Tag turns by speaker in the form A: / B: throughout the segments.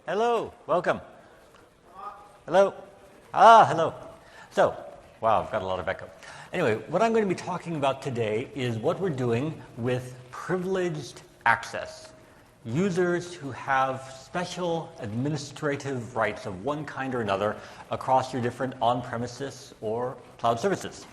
A: Hello, welcome. Hello. Hello. So, wow, I've got a lot of echo. Anyway, what I'm going to be talking about today is what we're doing with privileged access. Users who have special administrative rights of one kind or another across your different on-premises or cloud services.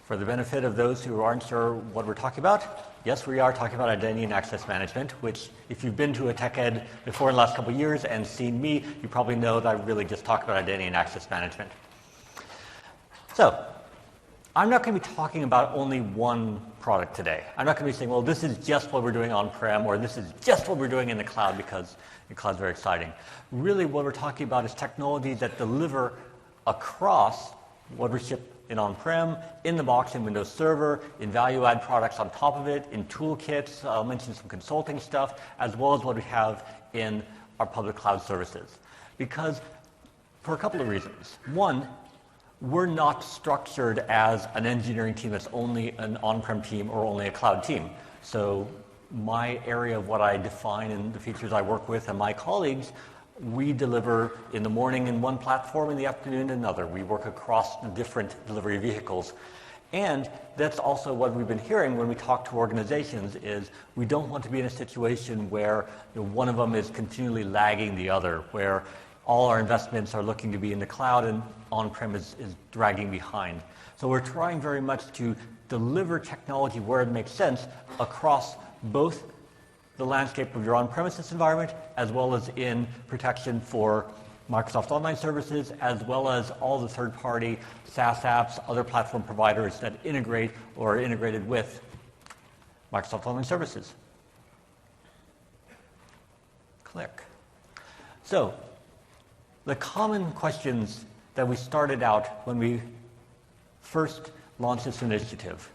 A: For the benefit of those who aren't sure what we're talking about, yes, we are talking about identity and access management, which if you've been to a tech ed before in the last couple of years and seen me, you probably know that I really just talk about identity and access management. So, I'm not going to be talking about only one product today. I'm not going to be saying, well, this is just what we're doing on-prem, or this is just what we're doing in the cloud, because the cloud's very exciting. Really, what we're talking about is technologies that deliver across what we ship in on-prem, in the box in Windows Server, in value-add products on top of it, in toolkits. I'll mention some consulting stuff, as well as what we have in our public cloud services. Because, for a couple of reasons. One, we're not structured as an engineering team that's only an on-prem team or only a cloud team. So my area of what I define and the features I work with and my colleagues, we deliver in the morning in one platform, in the afternoon in another. We work across different delivery vehicles. And that's also what we've been hearing when we talk to organizations is we don't want to be in a situation where one of them is continually lagging the other, where all our investments are looking to be in the cloud and on-prem is dragging behind. So we're trying very much to deliver technology where it makes sense across both the landscape of your on-premises environment, as well as in protection for Microsoft Online Services, as well as all the third-party SaaS apps, other platform providers that integrate or are integrated with Microsoft Online Services. Click. So, the common questions that we started out when we first launched this initiative.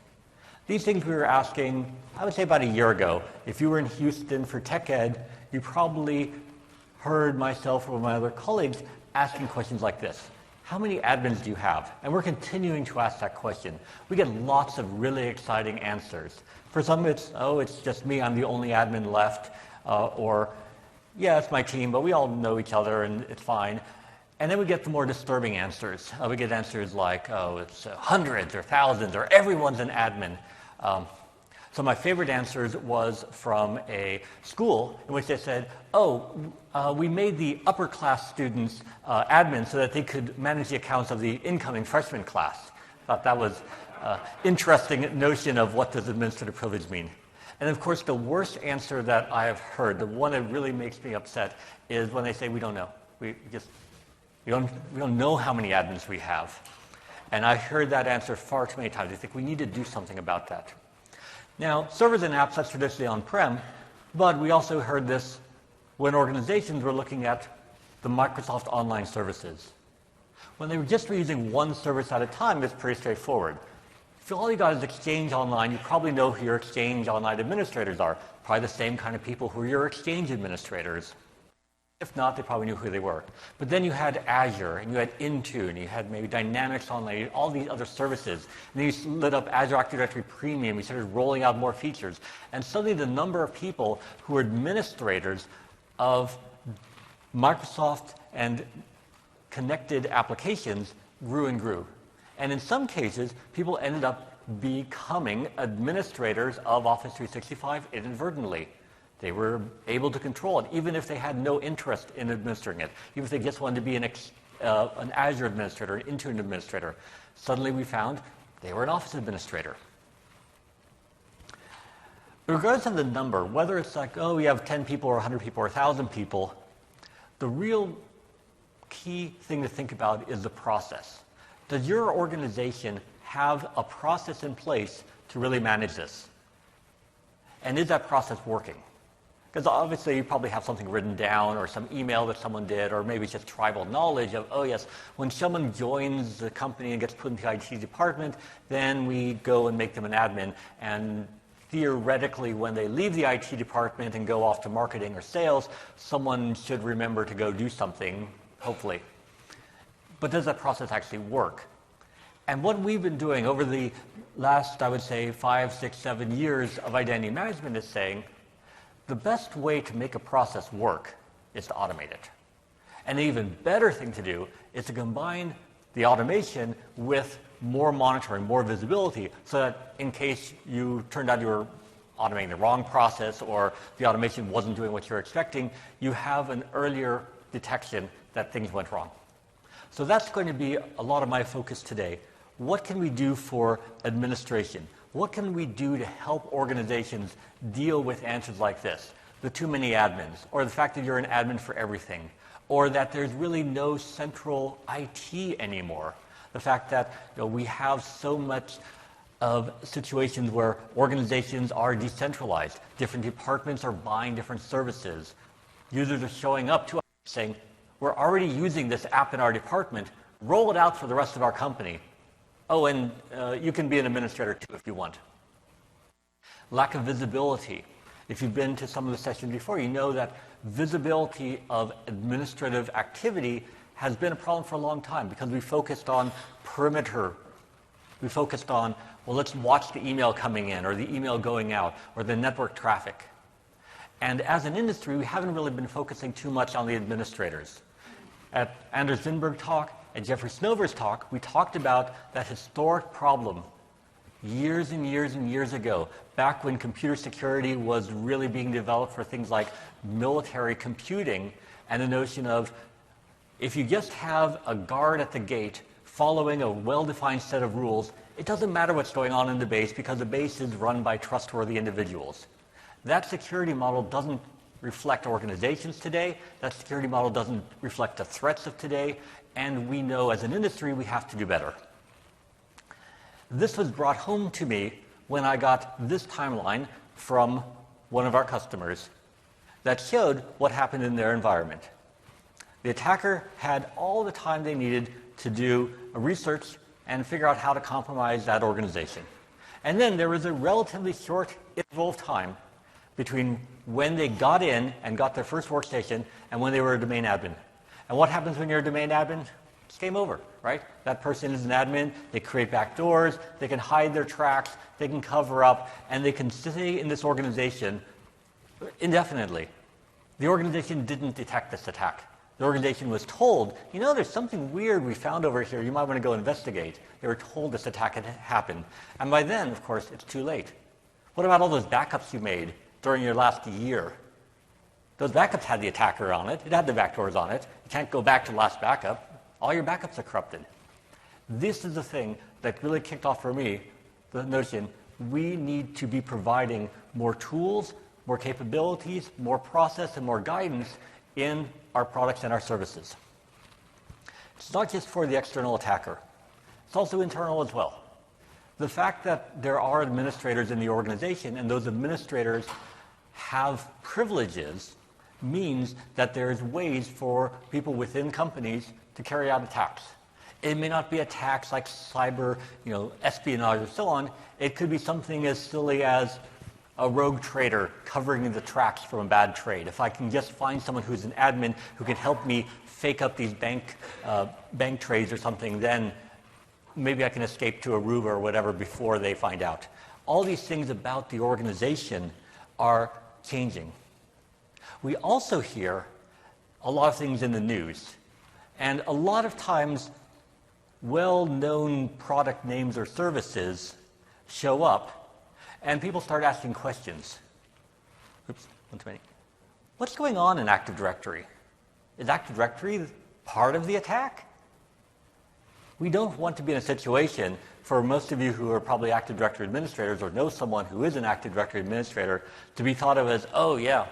A: These things we were asking, I would say about a year ago. If you were in Houston for Tech Ed, you probably heard myself or my other colleagues asking questions like this. How many admins do you have? And we're continuing to ask that question. We get lots of really exciting answers. For some it's, oh, it's just me, I'm the only admin left, or yeah, it's my team, but we all know each other and it's fine. And then we get the more disturbing answers. We get answers like, oh, it's hundreds or thousands or everyone's an admin. So my favorite answers was from a school in which they said, oh, we made the upper class students admins so that they could manage the accounts of the incoming freshman class. Thought that was an interesting notion of what does administrative privilege mean. And of course, the worst answer that I have heard, the one that really makes me upset, is when they say, we don't know. We don't know how many admins we have. And I heard that answer far too many times. I think we need to do something about that. Now, servers and apps, that's traditionally on-prem, but we also heard this when organizations were looking at the Microsoft Online Services. When they were just using one service at a time, it's pretty straightforward. If all you got is Exchange Online, you probably know who your Exchange Online administrators are. Probably the same kind of people who are your Exchange administrators. If not, they probably knew who they were. But then you had Azure, and you had Intune, you had maybe Dynamics Online, all these other services. And then you lit up Azure Active Directory Premium, you started rolling out more features. And suddenly the number of people who were administrators of Microsoft and connected applications grew and grew. And in some cases, people ended up becoming administrators of Office 365 inadvertently. They were able to control it, even if they had no interest in administering it. Even if they just wanted to be an Azure administrator, an Intune administrator. Suddenly we found they were an Office administrator. Regardless of the number, whether it's like, oh, we have 10 people or 100 people or 1,000 people, the real key thing to think about is the process. Does your organization have a process in place to really manage this? And is that process working? Because obviously you probably have something written down or some email that someone did, or maybe it's just tribal knowledge of, oh yes, when someone joins the company and gets put into the IT department, then we go and make them an admin. And theoretically, when they leave the IT department and go off to marketing or sales, someone should remember to go do something, hopefully. But does that process actually work? And what we've been doing over the last, I would say, 5, 6, 7 years of identity management is saying, the best way to make a process work is to automate it. An even better thing to do is to combine the automation with more monitoring, more visibility, so that in case you turned out you were automating the wrong process or the automation wasn't doing what you're expecting, you have an earlier detection that things went wrong. So that's going to be a lot of my focus today. What can we do for administration? What can we do to help organizations deal with answers like this? The too many admins, or the fact that you're an admin for everything, or that there's really no central IT anymore. The fact that we have so much of situations where organizations are decentralized. Different departments are buying different services. Users are showing up to us saying, we're already using this app in our department, roll it out for the rest of our company. Oh, and you can be an administrator too if you want. Lack of visibility. If you've been to some of the sessions before, you know that visibility of administrative activity has been a problem for a long time because we focused on perimeter. We focused on, well, let's watch the email coming in or the email going out or the network traffic. And as an industry, we haven't really been focusing too much on the administrators. At Anders Zinberg's talk, at Jeffrey Snover's talk, we talked about that historic problem years and years and years ago, back when computer security was really being developed for things like military computing, and the notion of if you just have a guard at the gate following a well-defined set of rules, it doesn't matter what's going on in the base because the base is run by trustworthy individuals. That security model doesn't reflect organizations today. That security model doesn't reflect the threats of today. And we know as an industry we have to do better. This was brought home to me when I got this timeline from one of our customers that showed what happened in their environment. The attacker had all the time they needed to do a research and figure out how to compromise that organization. And then there was a relatively short interval of time between when they got in and got their first workstation and when they were a domain admin. And what happens when you're a domain admin? It's game over, right? That person is an admin, they create backdoors, they can hide their tracks, they can cover up, and they can stay in this organization indefinitely. The organization didn't detect this attack. The organization was told, there's something weird we found over here, you might want to go investigate. They were told this attack had happened. And by then, of course, it's too late. What about all those backups you made during your last year? Those backups had the attacker on it. It had the backdoors on it. You can't go back to the last backup. All your backups are corrupted. This is the thing that really kicked off for me the notion we need to be providing more tools, more capabilities, more process, and more guidance in our products and our services. It's not just for the external attacker. It's also internal as well. The fact that there are administrators in the organization and those administrators have privileges means that there's ways for people within companies to carry out attacks. It may not be attacks like cyber, espionage or so on. It could be something as silly as a rogue trader covering the tracks from a bad trade. If I can just find someone who's an admin who can help me fake up these bank trades or something, then maybe I can escape to Aruba or whatever before they find out. All these things about the organization are changing. We also hear a lot of things in the news. And a lot of times, well-known product names or services show up, and people start asking questions. Oops, one too many. What's going on in Active Directory? Is Active Directory part of the attack? We don't want to be in a situation, for most of you who are probably Active Directory administrators or know someone who is an Active Directory administrator, to be thought of as, oh yeah,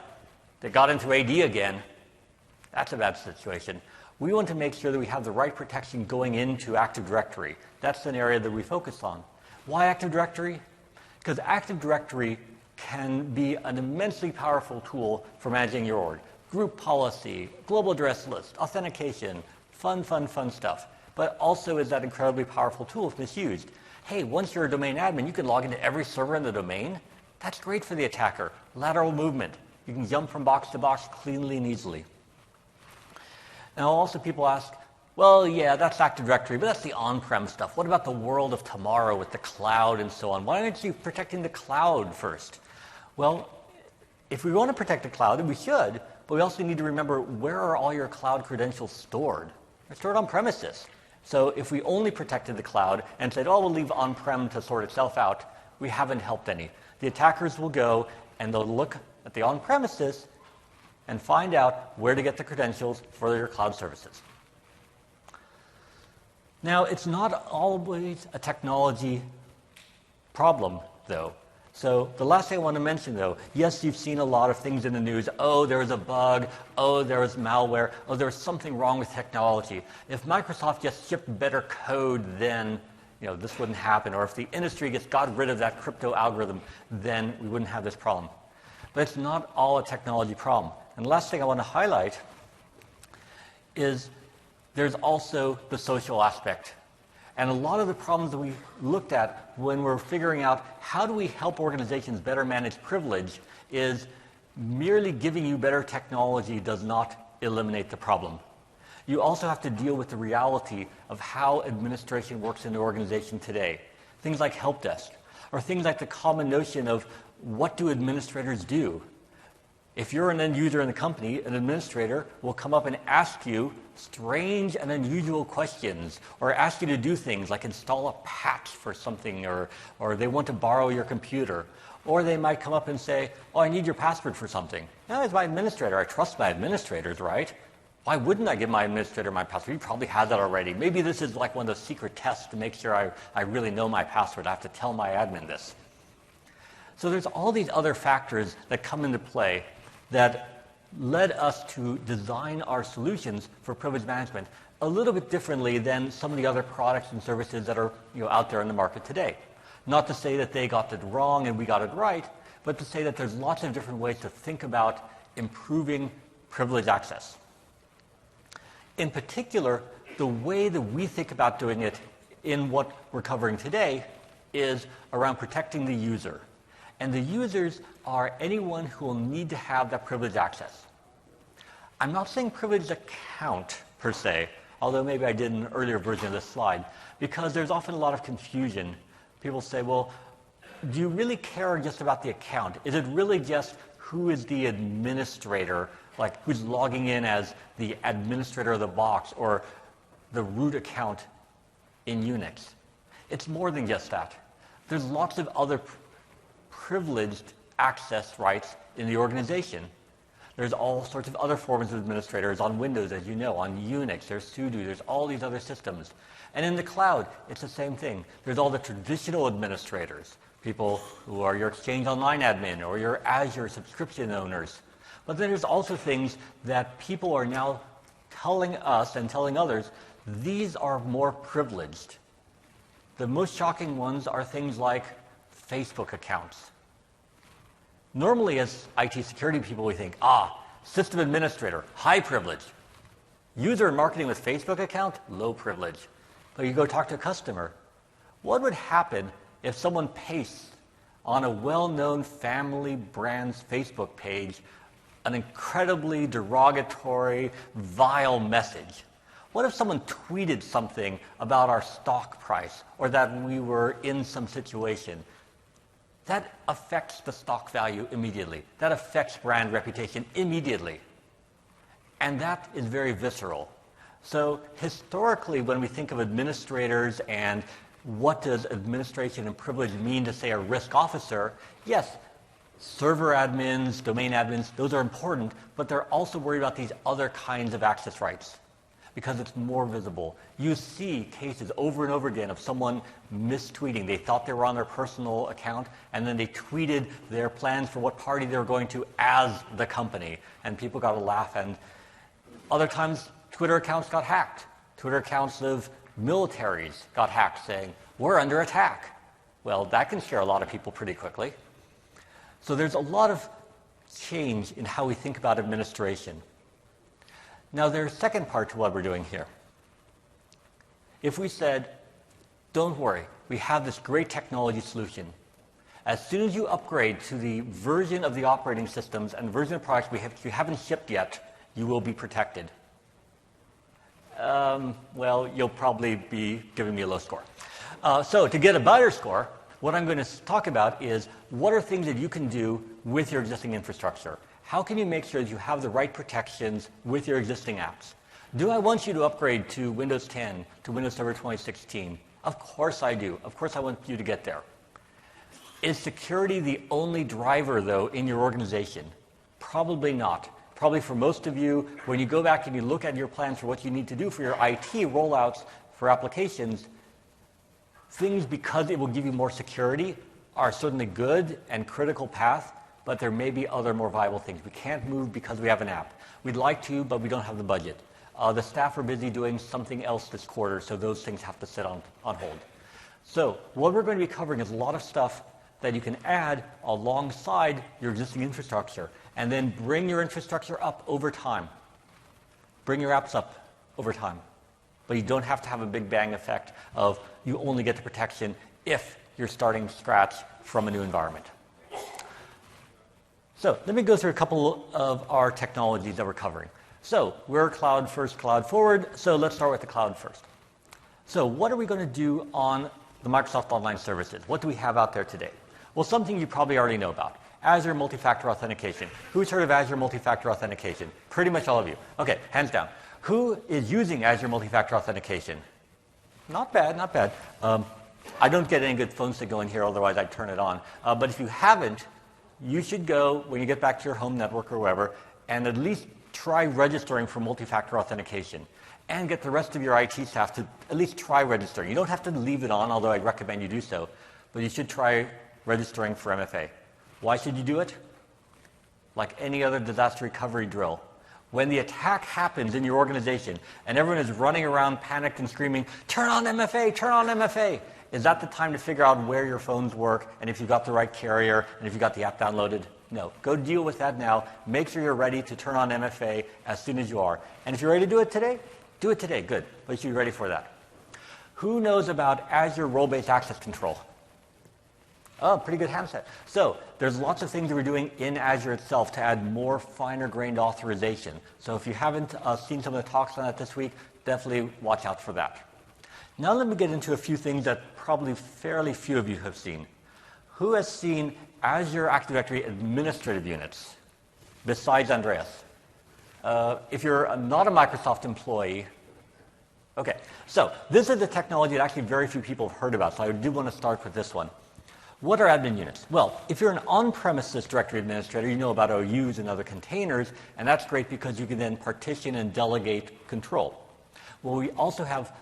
A: they got into AD again. That's a bad situation. We want to make sure that we have the right protection going into Active Directory. That's an area that we focus on. Why Active Directory? Because Active Directory can be an immensely powerful tool for managing your org. Group policy, global address list, authentication, fun stuff. But also is that incredibly powerful tool if misused. Hey, once you're a domain admin, you can log into every server in the domain. That's great for the attacker. Lateral movement. You can jump from box to box cleanly and easily. Now, also people ask, well, yeah, that's Active Directory, but that's the on-prem stuff. What about the world of tomorrow with the cloud and so on? Why aren't you protecting the cloud first? Well, if we want to protect the cloud, and we should, but we also need to remember, where are all your cloud credentials stored? They're stored on premises. So if we only protected the cloud and said, oh, we'll leave on-prem to sort itself out, we haven't helped any. The attackers will go and they'll look at the on-premises and find out where to get the credentials for your cloud services. Now, it's not always a technology problem, though. So the last thing I want to mention, though, yes, you've seen a lot of things in the news. Oh, there was a bug. Oh, there was malware. Oh, there was something wrong with technology. If Microsoft just shipped better code, then this wouldn't happen. Or if the industry just got rid of that crypto algorithm, then we wouldn't have this problem. But it's not all a technology problem. And the last thing I want to highlight is there's also the social aspect. And a lot of the problems that we looked at when we're figuring out how do we help organizations better manage privilege is merely giving you better technology does not eliminate the problem. You also have to deal with the reality of how administration works in the organization today. Things like help desk, or things like the common notion of what do administrators do? If you're an end user in the company, an administrator will come up and ask you strange and unusual questions, or ask you to do things like install a patch for something, or they want to borrow your computer. Or they might come up and say, oh, I need your password for something. Now, as my administrator, I trust my administrators, right? Why wouldn't I give my administrator my password? You probably have that already. Maybe this is like one of those secret tests to make sure I really know my password. I have to tell my admin this. So there's all these other factors that come into play that led us to design our solutions for privilege management a little bit differently than some of the other products and services that are out there in the market today. Not to say that they got it wrong and we got it right, but to say that there's lots of different ways to think about improving privilege access. In particular, the way that we think about doing it in what we're covering today is around protecting the user. And the users are anyone who will need to have that privileged access. I'm not saying privileged account per se, although maybe I did in an earlier version of this slide, because there's often a lot of confusion. People say, well, do you really care just about the account? Is it really just who is the administrator, like who's logging in as the administrator of the box or the root account in Unix? It's more than just that. There's lots of other privileged access rights in the organization. There's all sorts of other forms of administrators on Windows, as you know, on Unix, there's sudo, there's all these other systems. And in the cloud, it's the same thing. There's all the traditional administrators, people who are your Exchange Online admin or your Azure subscription owners. But then there's also things that people are now telling us and telling others, these are more privileged. The most shocking ones are things like Facebook accounts. Normally, as IT security people, we think, system administrator, high privilege. User and marketing with Facebook account, low privilege. But you go talk to a customer. What would happen if someone pastes on a well-known family brand's Facebook page an incredibly derogatory, vile message? What if someone tweeted something about our stock price or that we were in some situation? That affects the stock value immediately. That affects brand reputation immediately. And that is very visceral. So historically, when we think of administrators and what does administration and privilege mean to, say, a risk officer, yes, server admins, domain admins, those are important, but they're also worried about these other kinds of access rights because it's more visible. You see cases over and over again of someone mistweeting. They thought they were on their personal account, and then they tweeted their plans for what party they were going to as the company, and people got a laugh. And other times, Twitter accounts got hacked. Twitter accounts of militaries got hacked saying, we're under attack. Well, that can scare a lot of people pretty quickly. So there's a lot of change in how we think about administration. Now, there's a second part to what we're doing here. If we said, don't worry, we have this great technology solution. As soon as you upgrade to the version of the operating systems and version of products you haven't shipped yet, you will be protected. Well, you'll probably be giving me a low score. So to get a better score, what I'm going to talk about is what are things that you can do with your existing infrastructure? How can you make sure that you have the right protections with your existing apps? Do I want you to upgrade to Windows 10, to Windows Server 2016? Of course I do. Of course I want you to get there. Is security the only driver, though, in your organization? Probably not. Probably for most of you, when you go back and you look at your plans for what you need to do for your IT rollouts for applications, things, because it will give you more security, are certainly good and critical path, but there may be other more viable things. We can't move because we have an app. We'd like to, but we don't have the budget. The staff are busy doing something else this quarter, so those things have to sit on hold. So what we're going to be covering is a lot of stuff that you can add alongside your existing infrastructure, and then bring your infrastructure up over time. Bring your apps up over time. But you don't have to have a big bang effect of you only get the protection if you're starting scratch from a new environment. So let me go through a couple of our technologies that we're covering. So we're cloud first, cloud forward, so let's start with the cloud first. So what are we going to do on the Microsoft Online Services? What do we have out there today? Well, something you probably already know about. Azure multi-factor authentication. Who's heard of Azure multi-factor authentication? Pretty much all of you. Okay, hands down. Who is using Azure multi-factor authentication? Not bad, not bad. I don't get any good phone signal in here, otherwise I'd turn it on. But if you haven't, you should go, when you get back to your home network or wherever, and at least try registering for multi-factor authentication. And get the rest of your IT staff to at least try registering. You don't have to leave it on, although I'd recommend you do so. But you should try registering for MFA. Why should you do it? Like any other disaster recovery drill. When the attack happens in your organization and everyone is running around panicked and screaming, turn on MFA, turn on MFA, is that the time to figure out where your phones work and if you've got the right carrier and if you've got the app downloaded? No. Go deal with that now. Make sure you're ready to turn on MFA as soon as you are. And if you're ready to do it today, do it today. Good. But you should be ready for that. Who knows about Azure role-based access control? Oh, pretty good handset. So there's lots of things that we're doing in Azure itself to add more finer-grained authorization. So if you haven't seen some of the talks on that this week, definitely watch out for that. Now let me get into a few things that probably fairly few of you have seen. Who has seen Azure Active Directory administrative units besides Andreas? If you're not a Microsoft employee, okay. So this is a technology that actually very few people have heard about, so I do want to start with this one. What are admin units? Well, if you're an on-premises directory administrator, you know about OUs and other containers, and that's great because you can then partition and delegate control. Well, we also have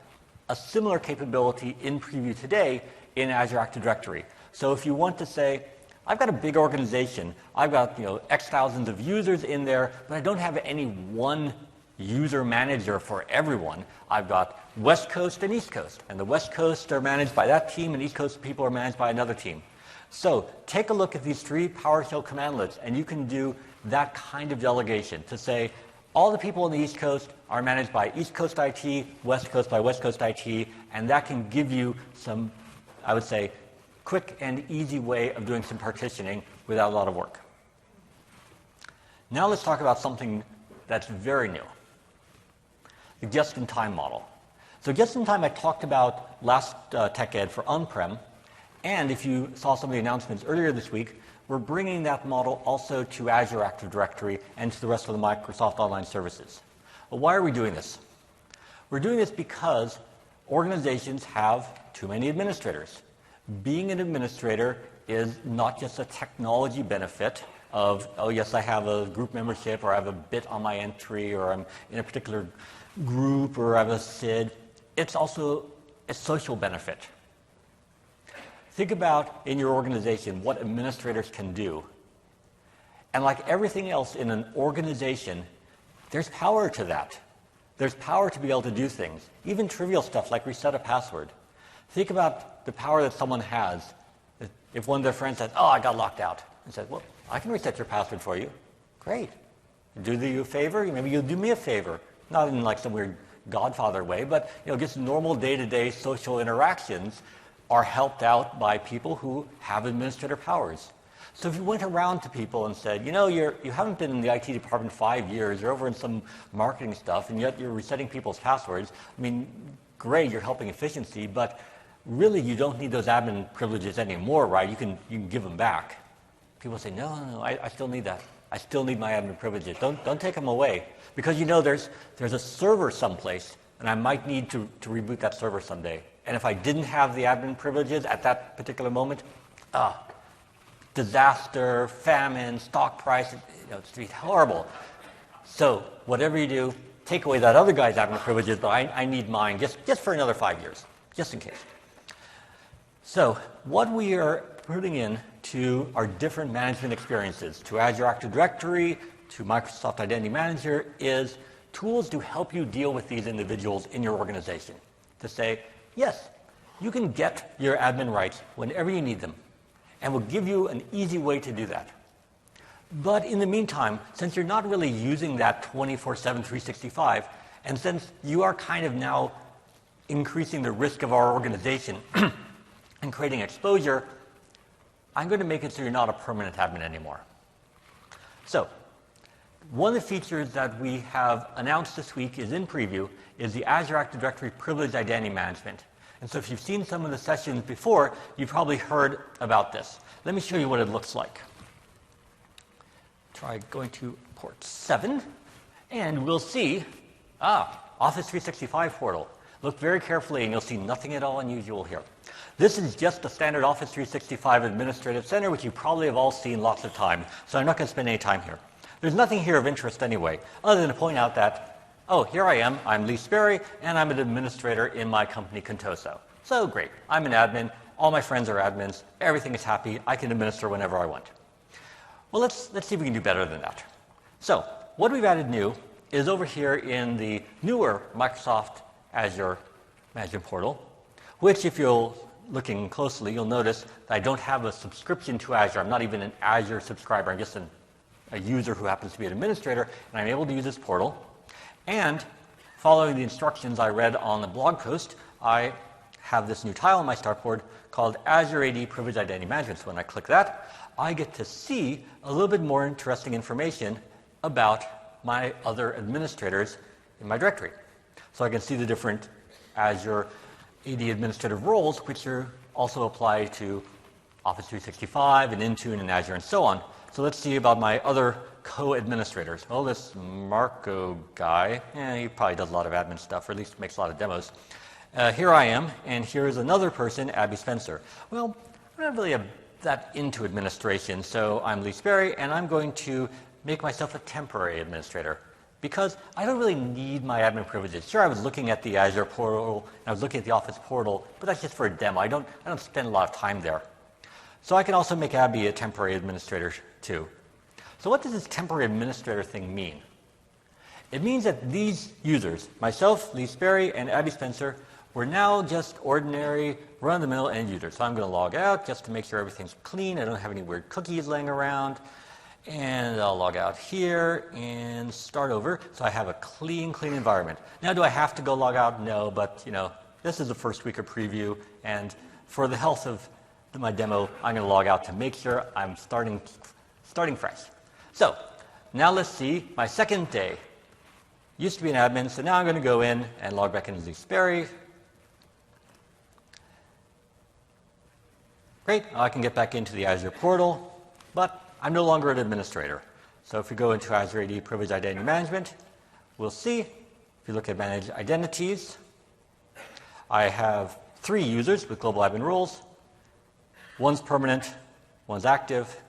A: a similar capability in preview today in Azure Active Directory. So if you want to say, I've got a big organization, I've got X thousands of users in there, but I don't have any one user manager for everyone. I've got West Coast and East Coast, and the West Coast are managed by that team, and East Coast people are managed by another team. So take a look at these 3 PowerShell commandlets, and you can do that kind of delegation to say, all the people on the East Coast are managed by East Coast IT, West Coast by West Coast IT, and that can give you some, I would say, quick and easy way of doing some partitioning without a lot of work. Now let's talk about something that's very new. The just-in-time model. So just-in-time I talked about last Tech Ed for on-prem, and if you saw some of the announcements earlier this week, we're bringing that model also to Azure Active Directory and to the rest of the Microsoft Online Services. Well, why are we doing this? We're doing this because organizations have too many administrators. Being an administrator is not just a technology benefit of, oh yes, I have a group membership, or I have a bit on my entry, or I'm in a particular group, or I have a SID. It's also a social benefit. Think about in your organization what administrators can do. And like everything else in an organization, there's power to that. There's power to be able to do things, even trivial stuff like reset a password. Think about the power that someone has if one of their friends says, oh, I got locked out, and says, well, I can reset your password for you. Great. Do you a favor? Maybe you'll do me a favor. Not in like some weird Godfather way, but just normal day-to-day social interactions are helped out by people who have administrator powers. So if you went around to people and said, you haven't been in the IT department 5 years, you're over in some marketing stuff, and yet you're resetting people's passwords, I mean, great, you're helping efficiency, but really you don't need those admin privileges anymore, right? You can give them back. People say, no, I still need that. I still need my admin privileges. Don't take them away. Because you know there's a server someplace, and I might need to reboot that server someday. And if I didn't have the admin privileges at that particular moment, disaster, famine, stock price, it's horrible. So whatever you do, take away that other guy's admin privileges, but I need mine just for another 5 years, just in case. So what we are putting in to our different management experiences, to Azure Active Directory, to Microsoft Identity Manager, is tools to help you deal with these individuals in your organization. To say, yes, you can get your admin rights whenever you need them, and we'll give you an easy way to do that. But in the meantime, since you're not really using that 24/7, 365, and since you are kind of now increasing the risk of our organization and creating exposure, I'm going to make it so you're not a permanent admin anymore. So one of the features that we have announced this week is in preview is the Azure Active Directory Privileged Identity Management. And so if you've seen some of the sessions before, you've probably heard about this. Let me show you what it looks like. Try going to port 7, and we'll see, Office 365 portal. Look very carefully, and you'll see nothing at all unusual here. This is just a standard Office 365 Administrative Center, which you probably have all seen lots of times, so I'm not going to spend any time here. There's nothing here of interest anyway, other than to point out that, here I am, I'm Lee Sperry, and I'm an administrator in my company, Contoso. So great, I'm an admin, all my friends are admins, everything is happy, I can administer whenever I want. Well, let's see if we can do better than that. So what we've added new is over here in the newer Microsoft Azure Management Portal, which if you're looking closely, you'll notice that I don't have a subscription to Azure. I'm not even an Azure subscriber. I'm just a user who happens to be an administrator, and I'm able to use this portal. And following the instructions I read on the blog post, I have this new tile on my start board called Azure AD Privileged Identity Management. So when I click that, I get to see a little bit more interesting information about my other administrators in my directory. So I can see the different Azure AD administrative roles, which are also apply to Office 365 and Intune and Azure and so on. So let's see about my other co-administrators. Well, this Marco guy, he probably does a lot of admin stuff, or at least makes a lot of demos. Here I am, and here's another person, Abby Spencer. Well, I'm not really that into administration, so I'm Lee Sperry, and I'm going to make myself a temporary administrator because I don't really need my admin privileges. Sure, I was looking at the Azure portal, and I was looking at the Office portal, but that's just for a demo. I don't spend a lot of time there. So I can also make Abby a temporary administrator too. So what does this temporary administrator thing mean? It means that these users, myself, Lee Sperry, and Abby Spencer, we're now just ordinary, run-of-the-mill end users. So I'm going to log out just to make sure everything's clean. I don't have any weird cookies laying around. And I'll log out here and start over. So I have a clean environment. Now, do I have to go log out? No, but this is the first week of preview. And for the health of my demo, I'm going to log out to make sure I'm starting fresh. So now let's see my second day. Used to be an admin, so now I'm going to go in and log back in as Lee Sperry. Great, I can get back into the Azure portal, but I'm no longer an administrator. So if we go into Azure AD Privileged Identity Management, we'll see, if you look at Manage Identities, I have 3 users with global admin roles. One's permanent, one's active,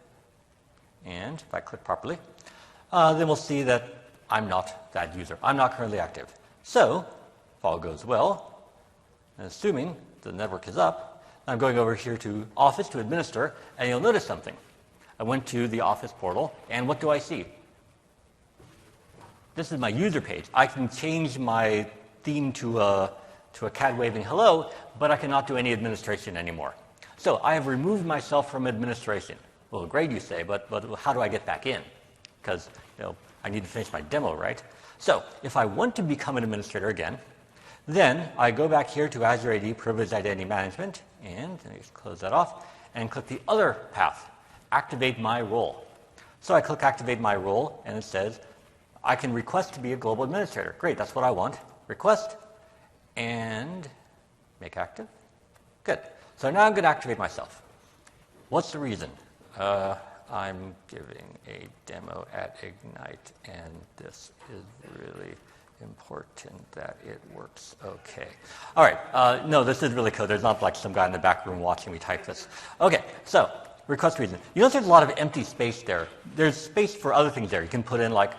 A: and if I click properly, then we'll see that I'm not that user. I'm not currently active. So if all goes well, and assuming the network is up, I'm going over here to Office to administer, and you'll notice something. I went to the Office portal, and what do I see? This is my user page. I can change my theme to a cat waving hello, but I cannot do any administration anymore. So I have removed myself from administration. Well, great, you say, but how do I get back in? Because I need to finish my demo, right? So if I want to become an administrator again, then I go back here to Azure AD Privileged Identity Management, and let me just close that off, and click the other path, Activate My Role. So I click Activate My Role, and it says, I can request to be a global administrator. Great, that's what I want. Request, and make active. Good. So now I'm going to activate myself. What's the reason? I'm giving a demo at Ignite, and this is really important that it works okay. All right, no, this is really code. There's not like some guy in the back room watching me type this. Okay, so request reason. You notice there's a lot of empty space there. There's space for other things there. You can put in like,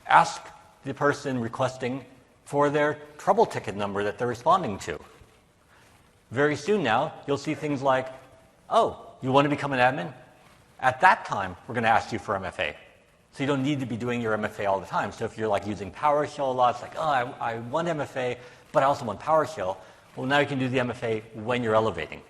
A: ask the person requesting for their trouble ticket number that they're responding to. Very soon now, you'll see things like, oh, you want to become an admin? At that time, we're going to ask you for MFA. So you don't need to be doing your MFA all the time. So if you're like using PowerShell a lot, it's like, oh, I want MFA, but I also want PowerShell. Well, now you can do the MFA when you're elevating.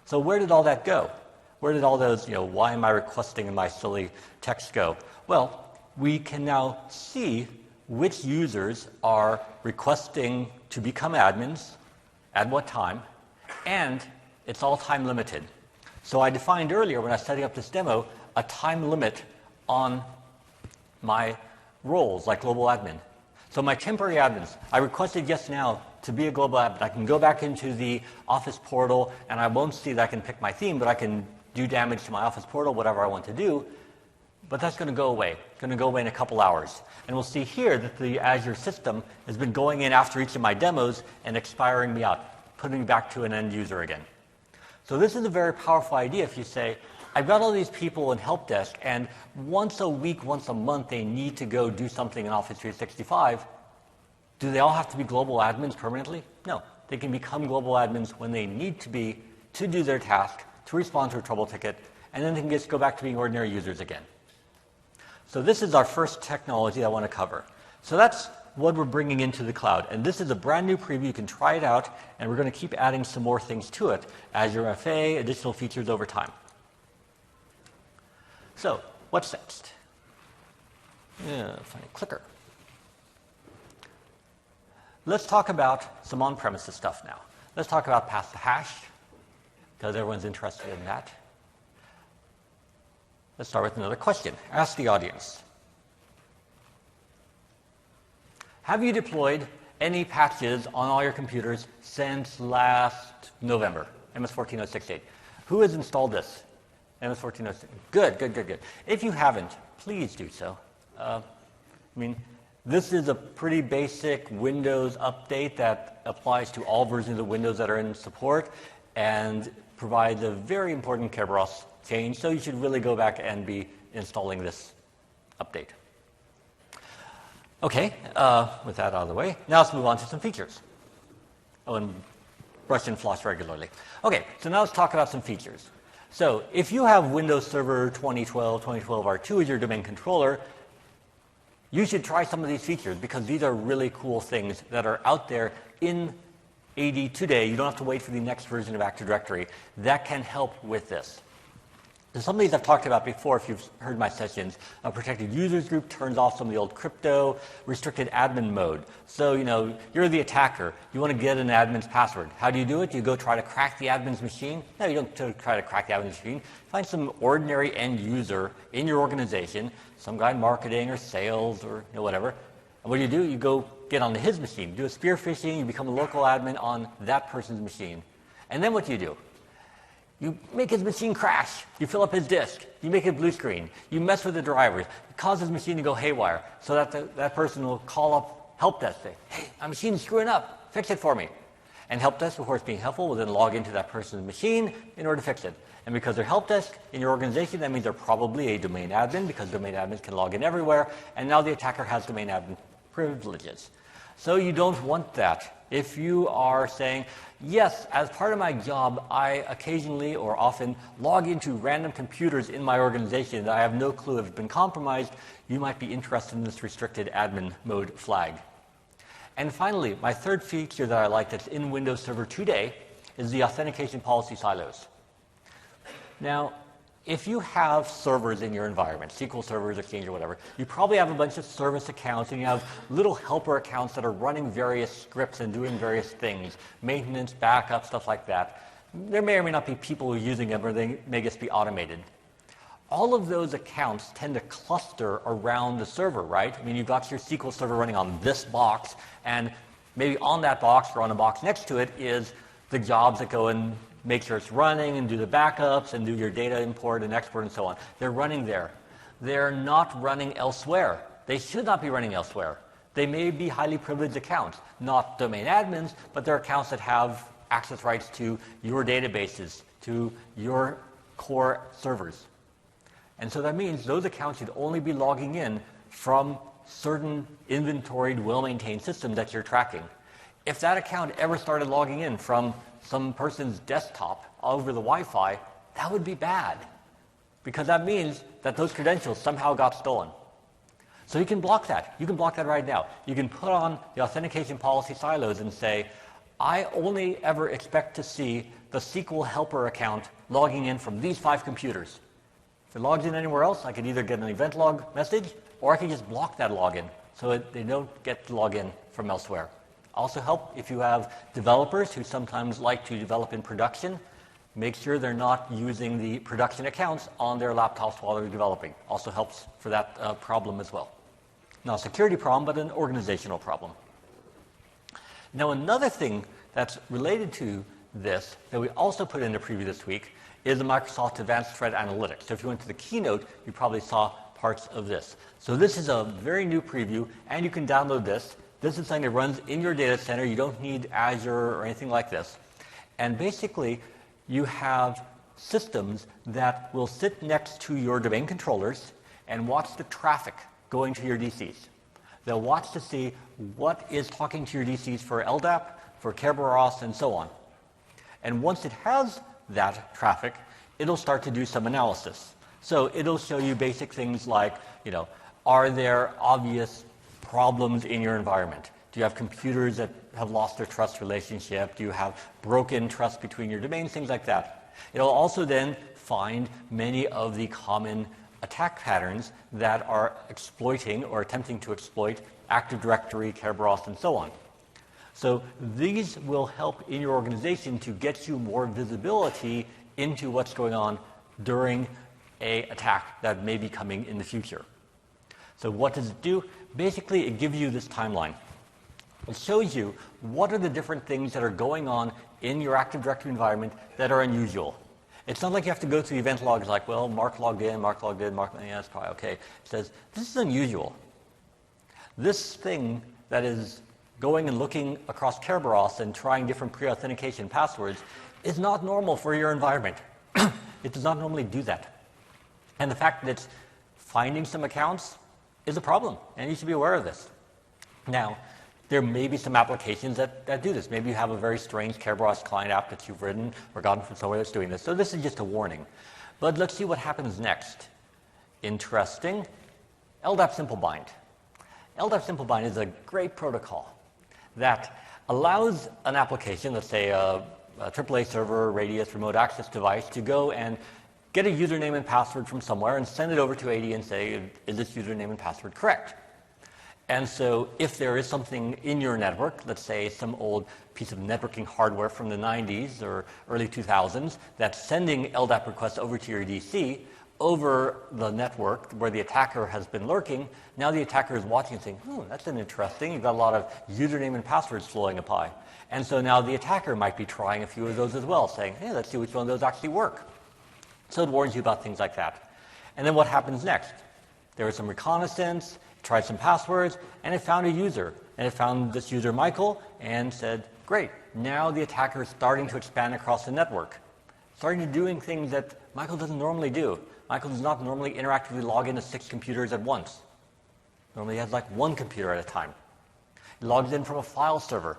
A: So where did all that go? Where did all those, why am I requesting in my silly text go? Well, we can now see which users are requesting to become admins, at what time, and it's all time limited. So I defined earlier when I was setting up this demo a time limit on my roles like global admin. So my temporary admins, I requested yes now to be a global admin. I can go back into the Office portal and I won't see that I can pick my theme, but I can do damage to my Office portal, whatever I want to do. But that's going to go away. It's going to go away in a couple hours. And we'll see here that the Azure system has been going in after each of my demos and expiring me out, putting me back to an end user again. So this is a very powerful idea if you say, I've got all these people in help desk, and once a week, once a month, they need to go do something in Office 365. Do they all have to be global admins permanently? No. They can become global admins when they need to be to do their task, to respond to a trouble ticket, and then they can just go back to being ordinary users again. So this is our first technology I want to cover. So that's what we're bringing into the cloud. And this is a brand new preview. You can try it out, and we're going to keep adding some more things to it. Azure FA, additional features over time. So what's next? Funny clicker. Let's talk about some on-premises stuff now. Let's talk about pass the hash, because everyone's interested in that. Let's start with another question. Ask the audience. Have you deployed any patches on all your computers since last November, MS 14068? Who has installed this? MS 14068. Good. If you haven't, please do so. This is a pretty basic Windows update that applies to all versions of Windows that are in support and provides a very important Kerberos change, so you should really go back and be installing this update. Okay, with that out of the way, now let's move on to some features. Oh, and brush and floss regularly. Okay, so now let's talk about some features. So if you have Windows Server 2012, 2012 R2 as your domain controller, you should try some of these features because these are really cool things that are out there in AD today. You don't have to wait for the next version of Active Directory. That can help with this. So some of these I've talked about before if you've heard my sessions. A protected users group turns off some of the old crypto, restricted admin mode. So, you're the attacker. You want to get an admin's password. How do you do it? You go try to crack the admin's machine? No, you don't try to crack the admin's machine. Find some ordinary end user in your organization, some guy in marketing or sales or whatever. And what do? You go get onto his machine. Do a spear phishing. You become a local admin on that person's machine. And then what do? You make his machine crash. You fill up his disk. You make it blue screen. You mess with the drivers. You cause his machine to go haywire so that that person will call up help desk, say, hey, my machine's screwing up. Fix it for me. And help desk, of course, being helpful, will then log into that person's machine in order to fix it. And because they're help desk in your organization, that means they're probably a domain admin because domain admins can log in everywhere. And now the attacker has domain admin privileges. So you don't want that. If you are saying, yes, as part of my job, I occasionally or often log into random computers in my organization that I have no clue have been compromised, you might be interested in this restricted admin mode flag. And finally, my third feature that I like that's in Windows Server today is the authentication policy silos. Now, if you have servers in your environment, SQL servers, Exchange, or whatever, you probably have a bunch of service accounts and you have little helper accounts that are running various scripts and doing various things, maintenance, backup, stuff like that. There may or may not be people who are using them, or they may just be automated. All of those accounts tend to cluster around the server, right? You've got your SQL server running on this box, and maybe on that box or on a box next to it is the jobs that go and make sure it's running and do the backups and do your data import and export and so on. They're running there. They're not running elsewhere. They should not be running elsewhere. They may be highly privileged accounts, not domain admins, but they're accounts that have access rights to your databases, to your core servers. And so that means those accounts should only be logging in from certain inventoried, well-maintained systems that you're tracking. If that account ever started logging in from some person's desktop over the Wi-Fi, that would be bad, because that means that those credentials somehow got stolen. So you can block that. You can block that right now. You can put on the authentication policy silos and say, I only ever expect to see the SQL helper account logging in from these 5 computers. If it logs in anywhere else, I could either get an event log message, or I can just block that login so they don't get to log in from elsewhere. Also help if you have developers who sometimes like to develop in production. Make sure they're not using the production accounts on their laptops while they're developing. Also helps for that problem as well. Not a security problem, but an organizational problem. Now, another thing that's related to this that we also put in the preview this week is the Microsoft Advanced Threat Analytics. So if you went to the keynote, you probably saw parts of this. So this is a very new preview, and you can download this. This is something that runs in your data center. You don't need Azure or anything like this. And basically, you have systems that will sit next to your domain controllers and watch the traffic going to your DCs. They'll watch to see what is talking to your DCs for LDAP, for Kerberos, and so on. And once it has that traffic, it'll start to do some analysis. So it'll show you basic things like, are there obvious problems in your environment? Do you have computers that have lost their trust relationship? Do you have broken trust between your domains? Things like that. It'll also then find many of the common attack patterns that are exploiting or attempting to exploit Active Directory, Kerberos, and so on. So these will help in your organization to get you more visibility into what's going on during an attack that may be coming in the future. So what does it do? Basically, it gives you this timeline. It shows you what are the different things that are going on in your Active Directory environment that are unusual. It's not like you have to go to the event logs like, well, Mark logged in, Mark, yeah, that's probably okay. It says, this is unusual. This thing that is going and looking across Kerberos and trying different pre-authentication passwords is not normal for your environment. It does not normally do that. And the fact that it's finding some accounts is a problem, and you should be aware of this. Now, there may be some applications that do this. Maybe you have a very strange Kerberos client app that you've written or gotten from somewhere that's doing this. So this is just a warning. But let's see what happens next. Interesting. LDAP Simple Bind. LDAP Simple Bind is a great protocol that allows an application, let's say a AAA server, Radius, remote access device, to go and get a username and password from somewhere and send it over to AD and say, is this username and password correct? And so if there is something in your network, let's say some old piece of networking hardware from the 90s or early 2000s that's sending LDAP requests over to your DC over the network where the attacker has been lurking, now the attacker is watching and saying, that's an interesting, you've got a lot of username and passwords flowing by. And so now the attacker might be trying a few of those as well, saying, hey, let's see which one of those actually work. So it warns you about things like that. And then what happens next? There was some reconnaissance, tried some passwords, and it found a user. And it found this user, Michael, and said, great, now the attacker is starting to expand across the network, starting to doing things that Michael doesn't normally do. Michael does not normally interactively log into 6 computers at once. Normally he has like 1 computer at a time. He logs in from a file server.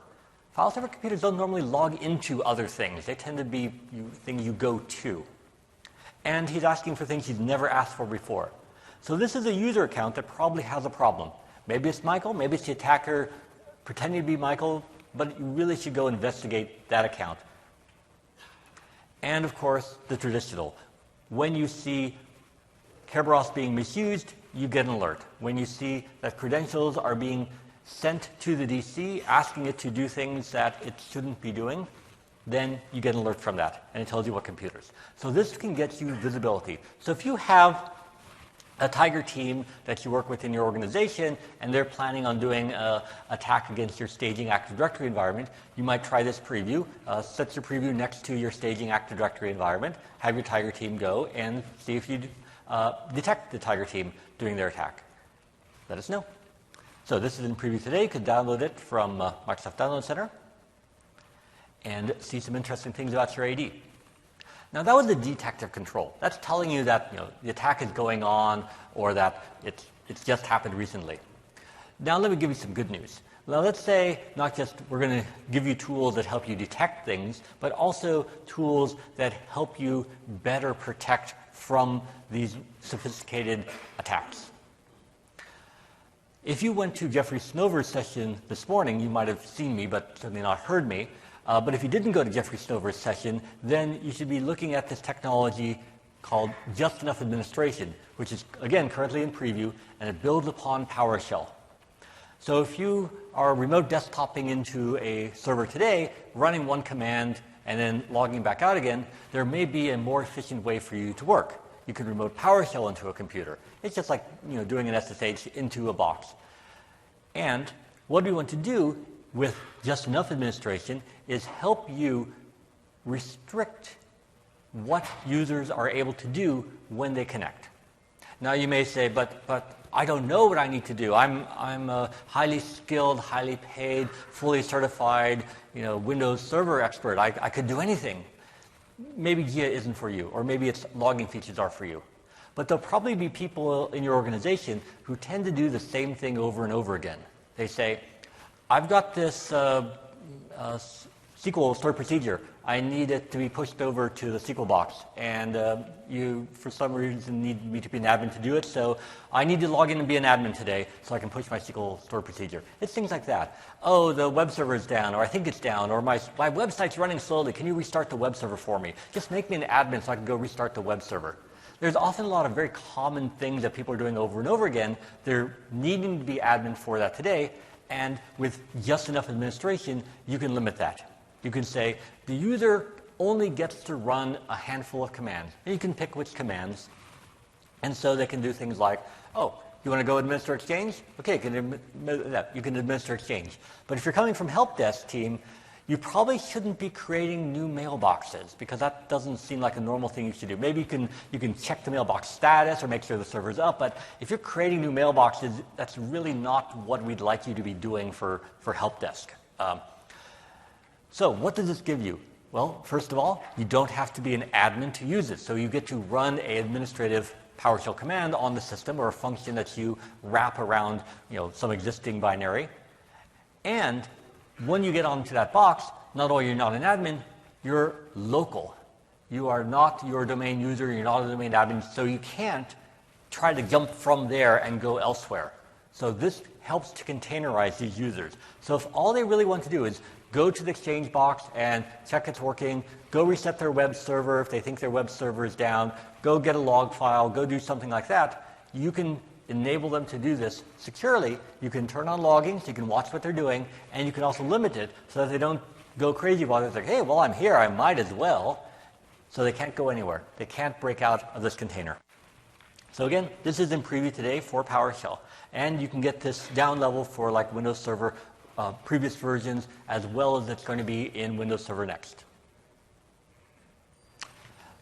A: File server computers don't normally log into other things. They tend to be things you go to. And he's asking for things he's never asked for before. So this is a user account that probably has a problem. Maybe it's Michael, maybe it's the attacker pretending to be Michael, but you really should go investigate that account. And of course, the traditional. When you see Kerberos being misused, you get an alert. When you see that credentials are being sent to the DC, asking it to do things that it shouldn't be doing, then you get an alert from that, and it tells you what computers. So this can get you visibility. So if you have a Tiger team that you work with in your organization, and they're planning on doing an attack against your staging Active Directory environment, you might try this preview, set your preview next to your staging Active Directory environment, have your Tiger team go and see if you detect the Tiger team doing their attack. Let us know. So this is in preview today. You can download it from Microsoft Download Center and see some interesting things about your AD. Now that was the detective control. That's telling you that the attack is going on or that it's just happened recently. Now let me give you some good news. Now let's say not just we're going to give you tools that help you detect things, but also tools that help you better protect from these sophisticated attacks. If you went to Jeffrey Snover's session this morning, you might have seen me, but certainly not heard me. But if you didn't go to Jeffrey Snover's session, then you should be looking at this technology called Just Enough Administration, which is, again, currently in preview, and it builds upon PowerShell. So if you are remote desktoping into a server today, running one command and then logging back out again, there may be a more efficient way for you to work. You can remote PowerShell into a computer. It's just like doing an SSH into a box. And what we want to do with Just Enough Administration is help you restrict what users are able to do when they connect. Now you may say, but I don't know what I need to do. I'm a highly skilled, highly paid, fully certified, Windows Server expert. I could do anything. Maybe GIA isn't for you, or maybe its logging features are for you. But there'll probably be people in your organization who tend to do the same thing over and over again. They say, I've got this SQL stored procedure. I need it to be pushed over to the SQL box. And you, for some reason, need me to be an admin to do it. So I need to log in and be an admin today so I can push my SQL stored procedure. It's things like that. Oh, the web server is down, or I think it's down, or my website's running slowly. Can you restart the web server for me? Just make me an admin so I can go restart the web server. There's often a lot of very common things that people are doing over and over again. They're needing to be admin for that today. And with Just Enough Administration, you can limit that. You can say the user only gets to run a handful of commands. And you can pick which commands. And so they can do things like, oh, you want to go administer Exchange? Okay, you can administer Exchange. But if you're coming from help desk team, you probably shouldn't be creating new mailboxes because that doesn't seem like a normal thing you should do. Maybe you can check the mailbox status or make sure the server's up, but if you're creating new mailboxes, that's really not what we'd like you to be doing for help desk. So what does this give you? Well, first of all, you don't have to be an admin to use it. So you get to run an administrative PowerShell command on the system or a function that you wrap around some existing binary. And when you get onto that box, not only are you not an admin, you're local. You are not your domain user, you're not a domain admin, so you can't try to jump from there and go elsewhere. So this helps to containerize these users. So if all they really want to do is go to the Exchange box and check it's working, go reset their web server if they think their web server is down, go get a log file, go do something like that, you can enable them to do this securely. You can turn on logging so you can watch what they're doing, and you can also limit it so that they don't go crazy while they're like, hey, well, I'm here, I might as well. So they can't go anywhere. They can't break out of this container. So again, this is in preview today for PowerShell. And you can get this down level for like Windows Server previous versions, as well as it's going to be in Windows Server Next.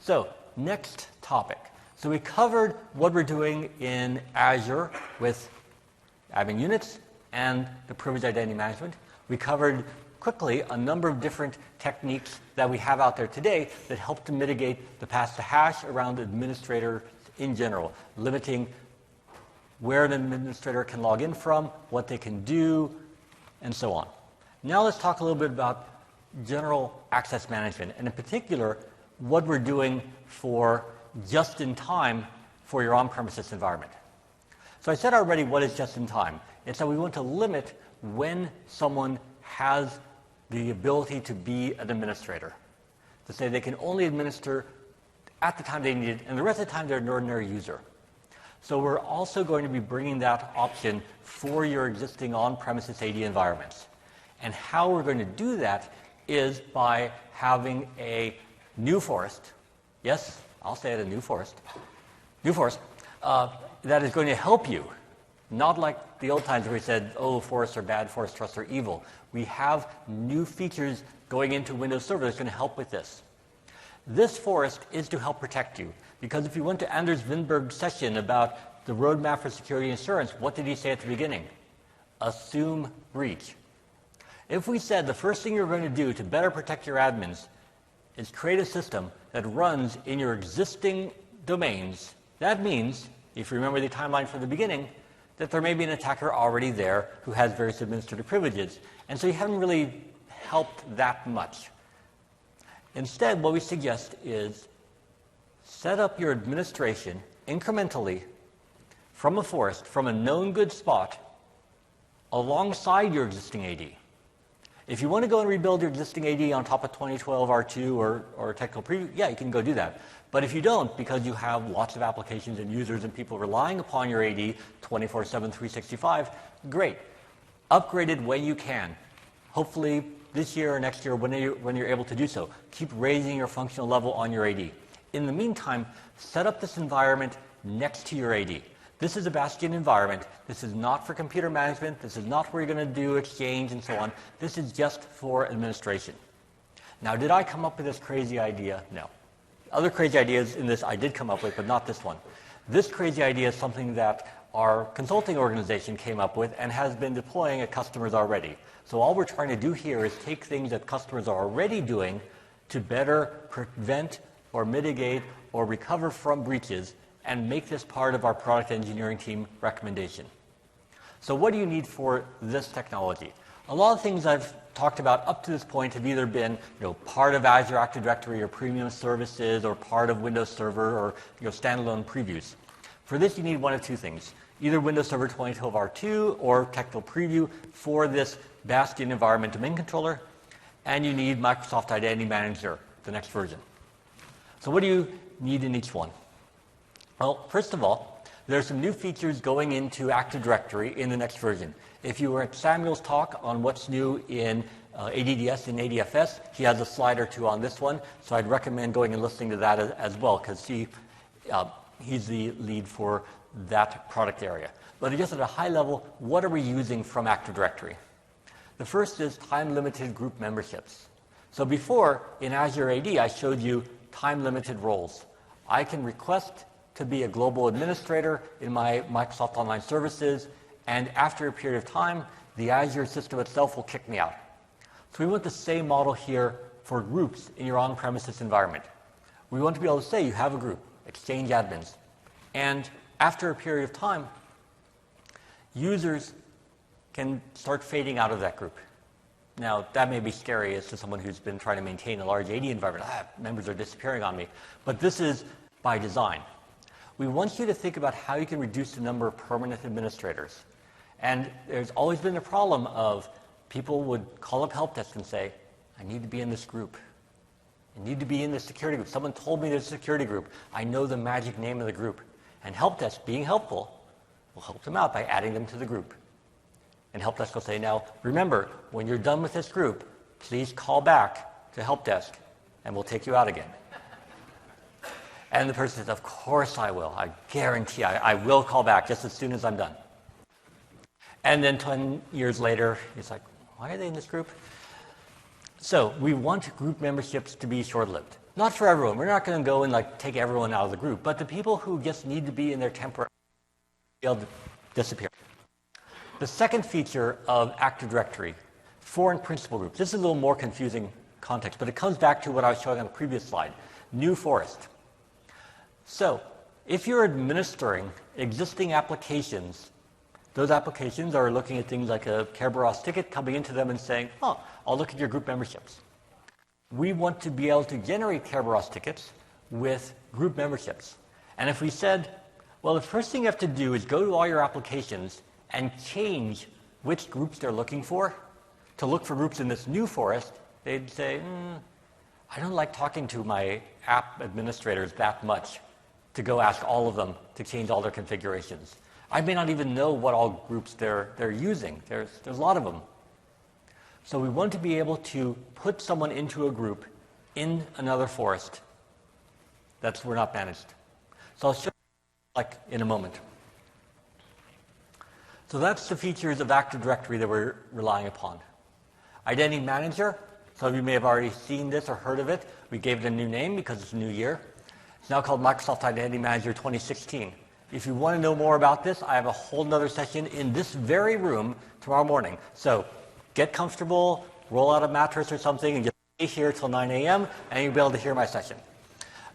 A: So next topic. So we covered what we're doing in Azure with admin units and the privileged identity management. We covered quickly a number of different techniques that we have out there today that help to mitigate the pass to hash around administrators in general, limiting where an administrator can log in from, what they can do, and so on. Now let's talk a little bit about general access management, and in particular, what we're doing for just-in-time for your on-premises environment. So I said already what is just-in-time. It's that we want to limit when someone has the ability to be an administrator. To say they can only administer at the time they need it, and the rest of the time they're an ordinary user. So we're also going to be bringing that option for your existing on-premises AD environments. And how we're going to do that is by having a new forest. Yes, I'll say it, a new forest. New forest. that is going to help you. Not like the old times where we said, oh, forests are bad, forest trusts are evil. We have new features going into Windows Server that's going to help with this. This forest is to help protect you. Because if you went to Anders Winberg's session about the roadmap for security assurance, what did he say at the beginning? Assume breach. If we said the first thing you're going to do to better protect your admins is create a system that runs in your existing domains, that means, if you remember the timeline from the beginning, that there may be an attacker already there who has various administrative privileges. And so you haven't really helped that much. Instead, what we suggest is set up your administration incrementally from a forest, from a known good spot, alongside your existing AD. If you want to go and rebuild your existing AD on top of 2012 R2 or technical preview, yeah, you can go do that. But if you don't, because you have lots of applications and users and people relying upon your AD 24/7, 365, great. Upgrade it when you can. Hopefully this year or next year when you're able to do so. Keep raising your functional level on your AD. In the meantime, set up this environment next to your AD. This is a Bastion environment. This is not for computer management. This is not where you're going to do Exchange and so on. This is just for administration. Now, did I come up with this crazy idea? No. Other crazy ideas in this I did come up with, but not this one. This crazy idea is something that our consulting organization came up with and has been deploying at customers already. So all we're trying to do here is take things that customers are already doing to better prevent or mitigate or recover from breaches and make this part of our product engineering team recommendation. So what do you need for this technology? A lot of things I've talked about up to this point have either been part of Azure Active Directory or premium services or part of Windows Server or standalone previews. For this, you need one of two things. Either Windows Server 2012 R2 or technical preview for this Bastion environment domain controller, and you need Microsoft Identity Manager, the next version. So what do you need in each one? Well, first of all, there are some new features going into Active Directory in the next version. If you were at Samuel's talk on what's new in ADDS and ADFS, he has a slide or two on this one, so I'd recommend going and listening to that as well, because he's the lead for that product area. But just at a high level, what are we using from Active Directory? The first is time-limited group memberships. So before, in Azure AD, I showed you time-limited roles. I can request to be a global administrator in my Microsoft Online Services, and after a period of time, the Azure system itself will kick me out. So we want the same model here for groups in your on-premises environment. We want to be able to say you have a group, Exchange admins, and after a period of time, users can start fading out of that group. Now, that may be scary as to someone who's been trying to maintain a large AD environment. Members are disappearing on me. But this is by design. We want you to think about how you can reduce the number of permanent administrators. And there's always been a problem of people would call up help desk and say, I need to be in this group. I need to be in this security group. Someone told me there's a security group. I know the magic name of the group. And help desk, being helpful, will help them out by adding them to the group. And help desk will say, now, remember, when you're done with this group, please call back to help desk, and we'll take you out again. And the person says, of course I will. I guarantee I will call back just as soon as I'm done. And then 10 years later, it's like, why are they in this group? So we want group memberships to be short-lived. Not for everyone. We're not going to go and take everyone out of the group. But the people who just need to be in there temporarily will disappear. The second feature of Active Directory, foreign principal groups. This is a little more confusing context, but it comes back to what I was showing on the previous slide, new forest. So if you're administering existing applications, those applications are looking at things like a Kerberos ticket, coming into them and saying, oh, I'll look at your group memberships. We want to be able to generate Kerberos tickets with group memberships. And if we said, well, the first thing you have to do is go to all your applications and change which groups they're looking for, to look for groups in this new forest, they'd say, I don't like talking to my app administrators that much to go ask all of them to change all their configurations. I may not even know what all groups they're using. There's a lot of them. So we want to be able to put someone into a group in another forest that's not managed. So I'll show you in a moment. So that's the features of Active Directory that we're relying upon. Identity Manager, some of you may have already seen this or heard of it. We gave it a new name because it's a new year. It's now called Microsoft Identity Manager 2016. If you want to know more about this, I have a whole nother session in this very room tomorrow morning. So get comfortable, roll out a mattress or something, and just stay here till 9 a.m., and you'll be able to hear my session.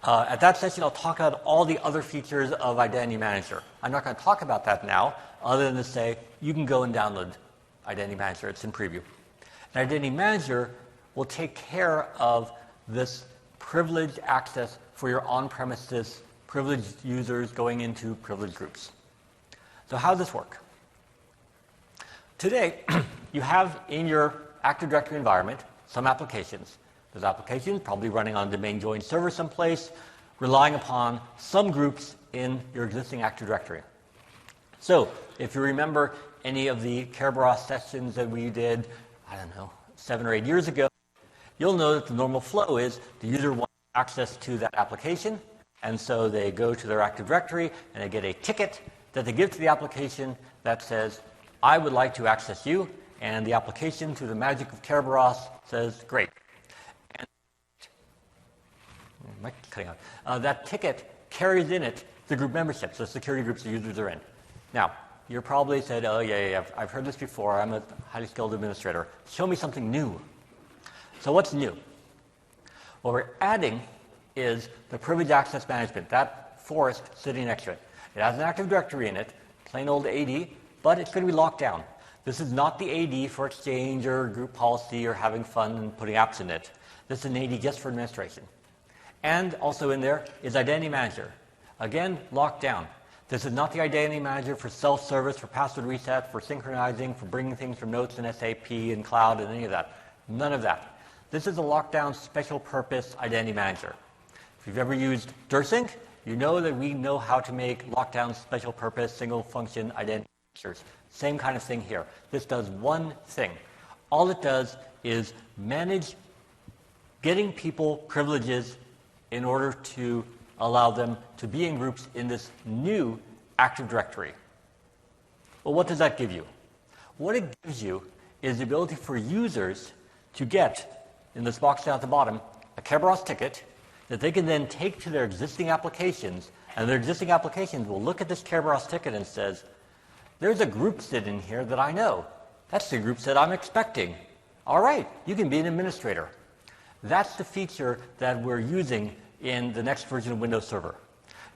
A: At that session, I'll talk about all the other features of Identity Manager. I'm not going to talk about that now, other than to say you can go and download Identity Manager. It's in preview. And Identity Manager will take care of this privileged access for your on-premises privileged users going into privileged groups. So how does this work? Today, you have in your Active Directory environment some applications. Those applications probably running on a domain joined server someplace, relying upon some groups in your existing Active Directory. So if you remember any of the Kerberos sessions that we did, 7 or 8 years ago, you'll know that the normal flow is the user wants access to that application, and so they go to their Active Directory and they get a ticket that they give to the application that says, I would like to access you, and the application, through the magic of Kerberos, says, great. That ticket carries in it the group membership, so security groups the users are in. Now, you're probably said, oh, yeah, I've heard this before. I'm a highly skilled administrator. Show me something new. So what's new? What we're adding is the privileged access management, that forest sitting next to it. It has an Active Directory in it, plain old AD, but it's going to be locked down. This is not the AD for Exchange or group policy or having fun and putting apps in it. This is an AD just for administration. And also in there is Identity Manager. Again, locked down. This is not the Identity Manager for self-service, for password reset, for synchronizing, for bringing things from notes in SAP and cloud and any of that. None of that. This is a lockdown special purpose Identity Manager. If you've ever used DirSync, you know that we know how to make lockdown special purpose single function identity managers. Same kind of thing here. This does one thing. All it does is manage getting people privileges in order to allow them to be in groups in this new Active Directory. Well, what does that give you? What it gives you is the ability for users to get, in this box down at the bottom, a Kerberos ticket that they can then take to their existing applications, and their existing applications will look at this Kerberos ticket and says, there's a group sit in here that I know. That's the group sit I'm expecting. All right, you can be an administrator. That's the feature that we're using in the next version of Windows Server.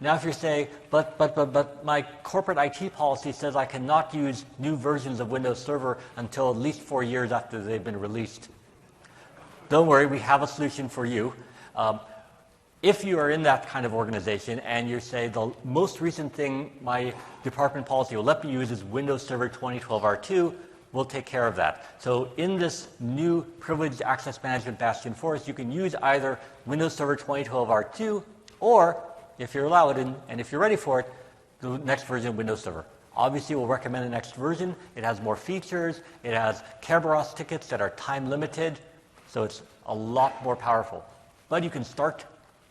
A: Now, if you say, but my corporate IT policy says I cannot use new versions of Windows Server until at least 4 years after they've been released. Don't worry, we have a solution for you. If you are in that kind of organization and you say the most recent thing my department policy will let me use is Windows Server 2012 R2, we'll take care of that. So in this new privileged access management bastion forest, you can use either Windows Server 2012 R2 or, if you're allowed and if you're ready for it, the next version of Windows Server. Obviously, we'll recommend the next version. It has more features. It has Kerberos tickets that are time limited, so it's a lot more powerful. But you can start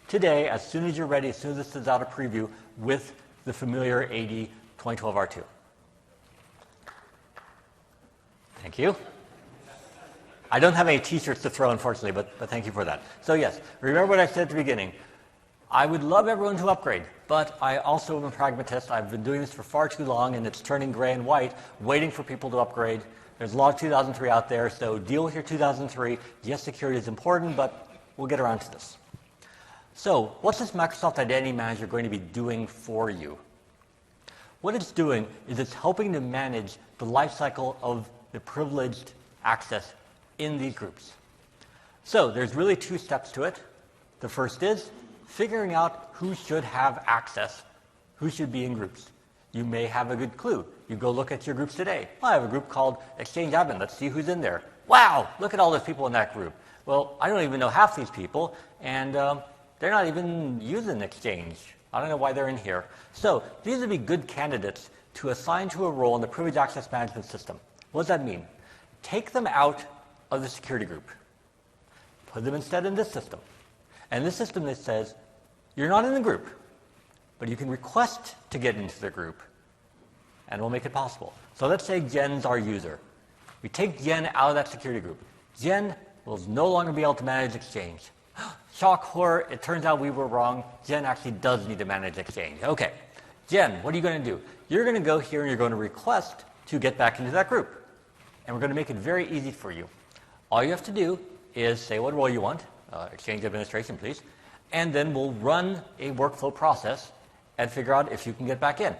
A: today, as soon as you're ready, as soon as this is out of preview, with the familiar AD 2012 R2. Thank you. I don't have any t-shirts to throw, unfortunately, but thank you for that. So yes, remember what I said at the beginning. I would love everyone to upgrade, but I also am a pragmatist. I've been doing this for far too long, and it's turning gray and white, waiting for people to upgrade. There's a lot of 2003 out there, so deal with your 2003. Yes, security is important, but we'll get around to this. So what's this Microsoft Identity Manager going to be doing for you? What it's doing is it's helping to manage the lifecycle of the privileged access in these groups. So there's really 2 steps to it. The first is figuring out who should have access, who should be in groups. You may have a good clue. You go look at your groups today. I have a group called Exchange Admin. Let's see who's in there. Wow, look at all those people in that group. Well, I don't even know half these people, and they're not even using Exchange. I don't know why they're in here. So these would be good candidates to assign to a role in the privileged access management system. What does that mean? Take them out of the security group. Put them instead in this system. And this system that says, you're not in the group, but you can request to get into the group. and we'll make it possible. So let's say Jen's our user. We take Jen out of that security group. Jen will no longer be able to manage Exchange. Shock, horror, it turns out we were wrong. Jen actually does need to manage Exchange. Okay, Jen, what are you going to do? You're going to go here and you're going to request to get back into that group. And we're going to make it very easy for you. All you have to do is say what role you want, Exchange administration, please, and then we'll run a workflow process and figure out if you can get back in.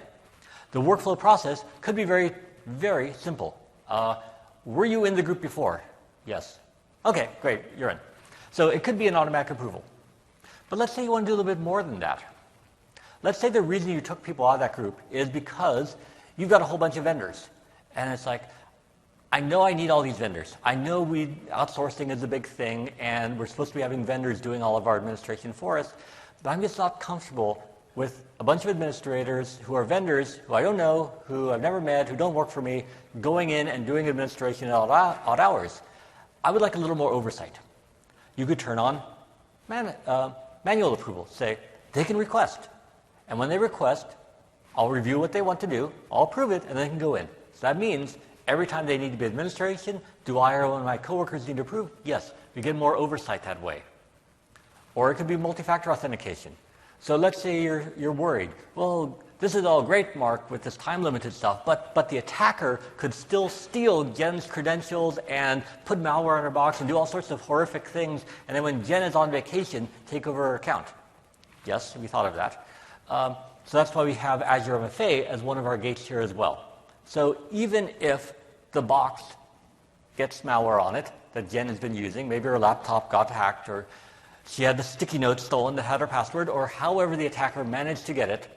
A: The workflow process could be very, very simple. Were you in the group before? Yes. Okay, great, you're in. So it could be an automatic approval. But let's say you want to do a little bit more than that. Let's say the reason you took people out of that group is because you've got a whole bunch of vendors. And it's like, I know I need all these vendors. I know outsourcing is a big thing, and we're supposed to be having vendors doing all of our administration for us, but I'm just not comfortable with a bunch of administrators who are vendors, who I don't know, who I've never met, who don't work for me, going in and doing administration at odd hours. I would like a little more oversight. You could turn on manual approval. Say, they can request. And when they request, I'll review what they want to do, I'll approve it, and they can go in. So that means every time they need to be administration, do I or one of my coworkers need to approve? Yes, we get more oversight that way. Or it could be multi-factor authentication. So let's say you're worried. Well, this is all great, Mark, with this time-limited stuff, but the attacker could still steal Jen's credentials and put malware on her box and do all sorts of horrific things, and then when Jen is on vacation, take over her account. Yes, we thought of that. So that's why we have Azure MFA as one of our gates here as well. So even if the box gets malware on it that Jen has been using, maybe her laptop got hacked, or she had the sticky note stolen that had her password, or however the attacker managed to get it,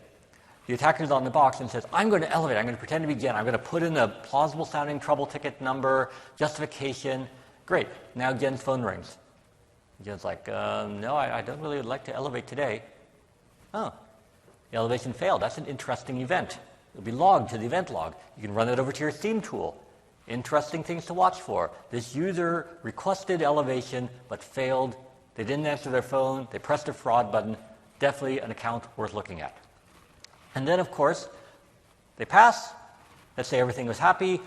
A: the attacker's on the box and says, I'm going to elevate, I'm going to pretend to be Jen, I'm going to put in a plausible sounding trouble ticket number, justification. Great, now Jen's phone rings. Jen's like, no, I don't really like to elevate today. Oh, the elevation failed. That's an interesting event. It'll be logged to the event log. You can run it over to your theme tool. Interesting things to watch for. This user requested elevation but failed. They didn't answer their phone. They pressed a fraud button. Definitely an account worth looking at. And then, of course, they pass. Let's say everything was happy.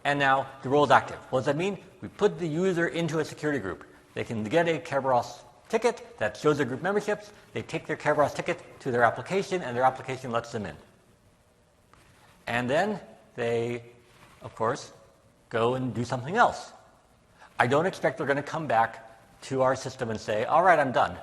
A: And now the role is active. What does that mean? We put the user into a security group. They can get a Kerberos ticket that shows their group memberships. They take their Kerberos ticket to their application, and their application lets them in. And then they, of course, go and do something else. I don't expect they're going to come back to our system and say, all right, I'm done.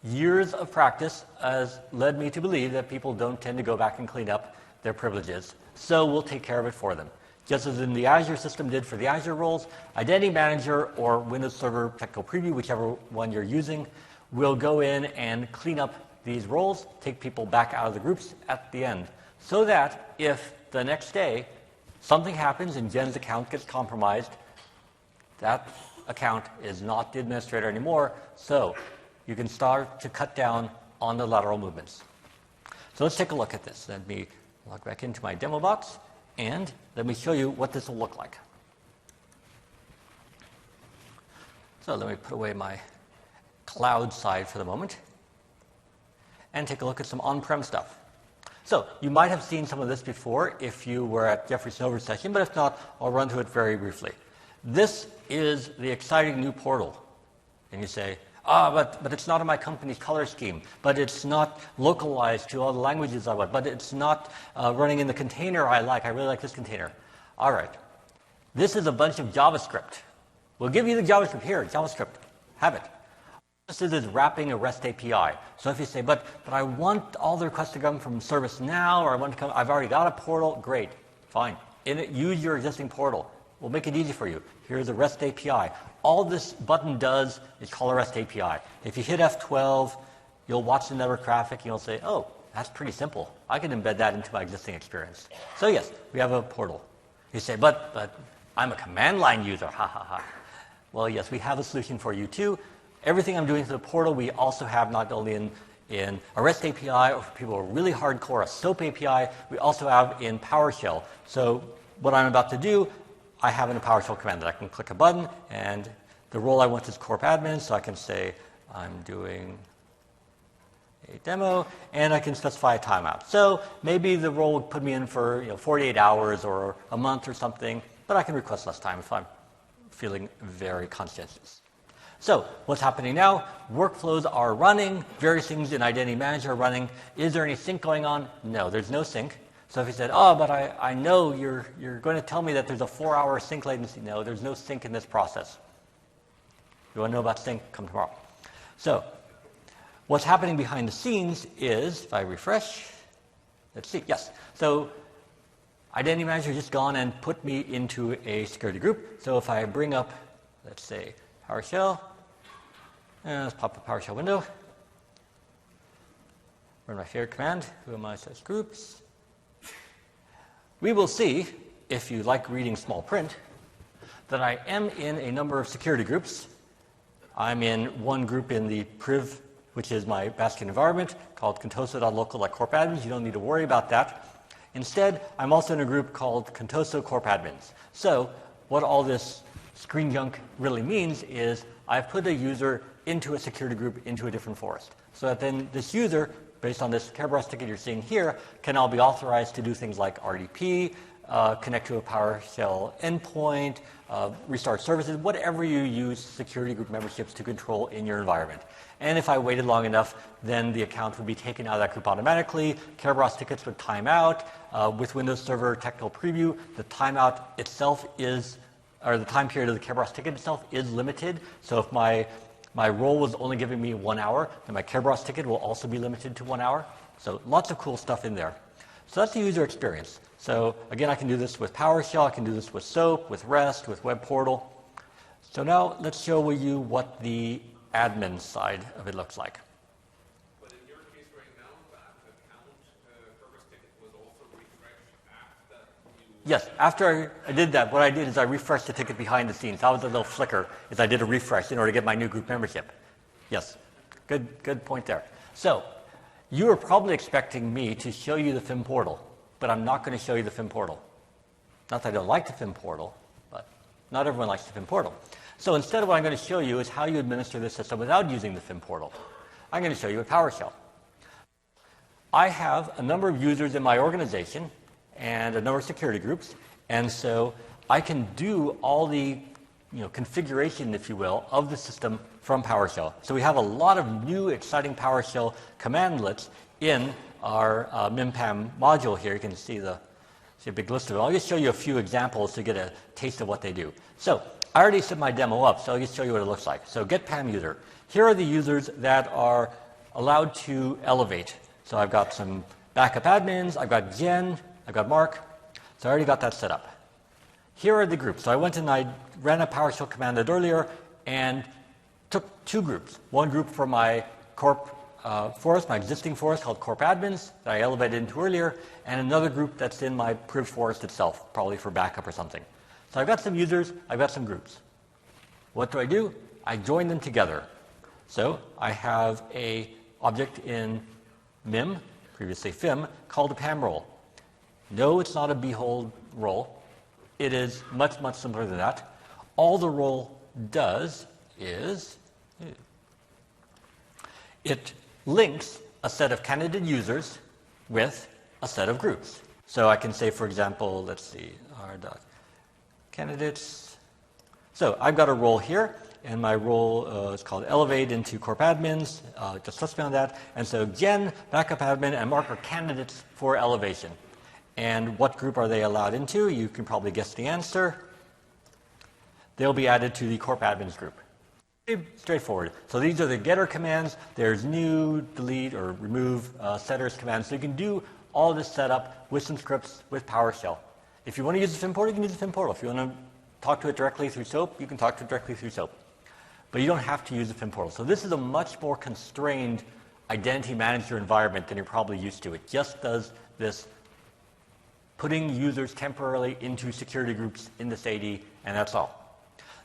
A: Years of practice has led me to believe that people don't tend to go back and clean up their privileges. So we'll take care of it for them. Just as in the Azure system did for the Azure roles, Identity Manager or Windows Server Technical Preview, whichever one you're using, will go in and clean up these roles, take people back out of the groups at the end. So that if the next day something happens and Jen's account gets compromised, that account is not the administrator anymore, so you can start to cut down on the lateral movements. So let's take a look at this. Let me log back into my demo box, and let me show you what this will look like. So let me put away my cloud side for the moment and take a look at some on-prem stuff. So you might have seen some of this before if you were at Jeffrey Snover's session, but if not, I'll run through it very briefly. This is the exciting new portal. And you say, but it's not in my company's color scheme, but it's not localized to all the languages I want, but it's not running in the container I like. I really like this container. All right. This is a bunch of JavaScript. We'll give you the JavaScript here, JavaScript. Have it. This is wrapping a REST API. So if you say, but I want all the requests to come from ServiceNow, or I've already got a portal, great, fine. Use your existing portal. We'll make it easy for you. Here's a REST API. All this button does is call a REST API. If you hit F12, you'll watch the network traffic, and you'll say, oh, that's pretty simple. I can embed that into my existing experience. So yes, we have a portal. You say, but I'm a command line user, ha ha ha. Well, yes, we have a solution for you too. Everything I'm doing through the portal, we also have not only in a REST API, or for people who are really hardcore, a SOAP API, we also have in PowerShell. So what I'm about to do, I have in a PowerShell command that I can click a button, and the role I want is corp admin, so I can say I'm doing a demo, and I can specify a timeout. So maybe the role would put me in for 48 hours or a month or something, but I can request less time if I'm feeling very conscientious. So what's happening now? Workflows are running. Various things in Identity Manager are running. Is there any sync going on? No, there's no sync. So if you said, oh, but I know you're going to tell me that there's a 4-hour sync latency. No, there's no sync in this process. You want to know about sync? Come tomorrow. So what's happening behind the scenes is, if I refresh, let's see, yes. So Identity Manager just gone and put me into a security group. So if I bring up, let's say, PowerShell, and let's pop a PowerShell window, run my favorite command, who am I such groups. We will see, if you like reading small print, that I am in a number of security groups. I'm in one group in the priv, which is my basket environment, called contoso.local.corpadmins. You don't need to worry about that. Instead, I'm also in a group called contoso corpadmins. So what all this screen junk really means is I've put a user into a security group into a different forest. So that then this user, based on this Kerberos ticket you're seeing here, can now be authorized to do things like RDP, connect to a PowerShell endpoint, restart services, whatever you use security group memberships to control in your environment. And if I waited long enough, then the account would be taken out of that group automatically. Kerberos tickets would time out. With Windows Server Technical Preview, the timeout itself is, or the time period of the Kerberos ticket itself is limited. So if my role was only giving me 1 hour, then my Kerberos ticket will also be limited to 1 hour. So lots of cool stuff in there. So that's the user experience. So again, I can do this with PowerShell, I can do this with SOAP, with REST, with Web Portal. So now let's show you what the admin side of it looks like.
B: But in your case right now, that account Kerberos ticket was also refreshed after you...
A: Yes, after I did that, what I did is I refreshed the ticket behind the scenes. That was a little flicker, is I did a refresh in order to get my new group membership. Yes, good point there. So you are probably expecting me to show you the FIM portal, but I'm not going to show you the FIM portal. Not that I don't like the FIM portal, but not everyone likes the FIM portal. So instead, what I'm going to show you is how you administer this system without using the FIM portal. I'm going to show you a PowerShell. I have a number of users in my organization and a number of security groups, and so I can do all the configuration, if you will, of the system from PowerShell. So we have a lot of new exciting PowerShell commandlets in our MimPam module here. You can see a big list of them. I'll just show you a few examples to get a taste of what they do. So I already set my demo up, so I'll just show you what it looks like. So get PAM user. Here are the users that are allowed to elevate. So I've got some backup admins, I've got Jen, I've got Mark. So I already got that set up. Here are the groups. So I went and I ran a PowerShell command earlier and took two groups. One group for my corp forest, my existing forest called corp admins that I elevated into earlier, and another group that's in my priv forest itself, probably for backup or something. So I've got some users, I've got some groups. What do? I join them together. So I have a object in MIM, previously FIM, called a PAM role. No, it's not a behold role. It is much, much simpler than that. All the role does is it links a set of candidate users with a set of groups. So I can say, for example, let's see, r.candidates. So I've got a role here, and my role is called elevate into corp admins. Just trust me on that. And so Jen, backup admin, and Mark are candidates for elevation. And what group are they allowed into? You can probably guess the answer. They'll be added to the corp admins group. Straightforward. So these are the getter commands. There's new, delete, or remove setters commands. So you can do all this setup with some scripts with PowerShell. If you want to use the FIM portal, you can use the FIM portal. If you want to talk to it directly through SOAP, you can talk to it directly through SOAP. But you don't have to use the FIM portal. So this is a much more constrained identity manager environment than you're probably used to. It just does this putting users temporarily into security groups in this AD, and that's all.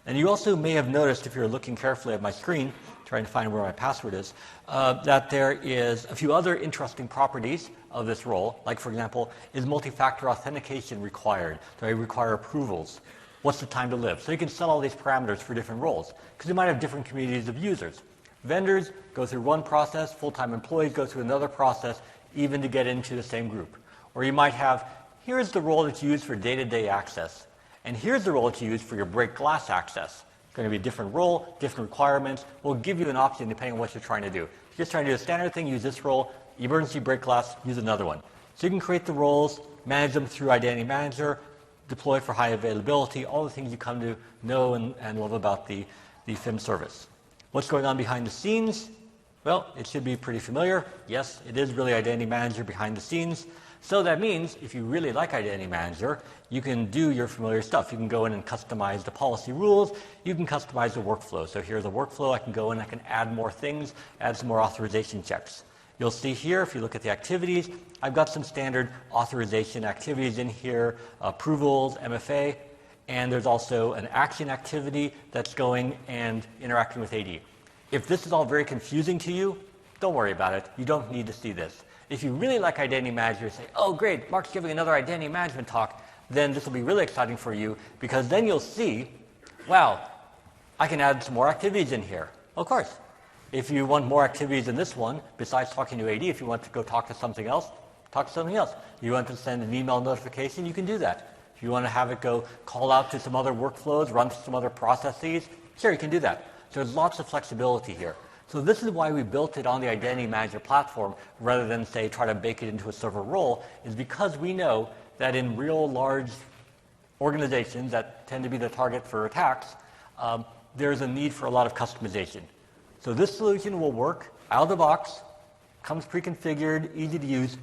A: And you also may have noticed, if you're looking carefully at my screen, trying to find where my password is, that there is a few other interesting properties of this role. Like, for example, is multi-factor authentication required? Do I require approvals? What's the time to live? So you can set all these parameters for different roles, because you might have different communities of users. Vendors go through one process, full-time employees go through another process, even to get into the same group. Or you might have, here's the role that's used for day-to-day access, and here's the role that's used for your break glass access. It's going to be a different role, different requirements. We'll give you an option depending on what you're trying to do. If you're just trying to do a standard thing, use this role. Emergency break glass, use another one. So you can create the roles, manage them through Identity Manager, deploy for high availability, all the things you come to know and love about the FIM service. What's going on behind the scenes? Well, it should be pretty familiar. Yes, it is really Identity Manager behind the scenes. So that means if you really like Identity Manager, you can do your familiar stuff. You can go in and customize the policy rules. You can customize the workflow. So here's a workflow. I can go in, I can add more things, add some more authorization checks. You'll see here, if you look at the activities, I've got some standard authorization activities in here, approvals, MFA, and there's also an action activity that's going and interacting with AD. If this is all very confusing to you, don't worry about it. You don't need to see this. If you really like Identity Manager, say, oh great, Mark's giving another identity management talk, then this will be really exciting for you because then you'll see, wow, I can add some more activities in here. Of course. If you want more activities in this one, besides talking to AD, if you want to go talk to something else, talk to something else. You want to send an email notification, you can do that. If you want to have it go call out to some other workflows, run some other processes, sure, you can do that. So there's lots of flexibility here. So this is why we built it on the Identity Manager platform rather than, say, try to bake it into a server role, is because we know that in real large organizations that tend to be the target for attacks, there's a need for a lot of customization. So this solution will work out of the box, comes pre-configured, easy to use,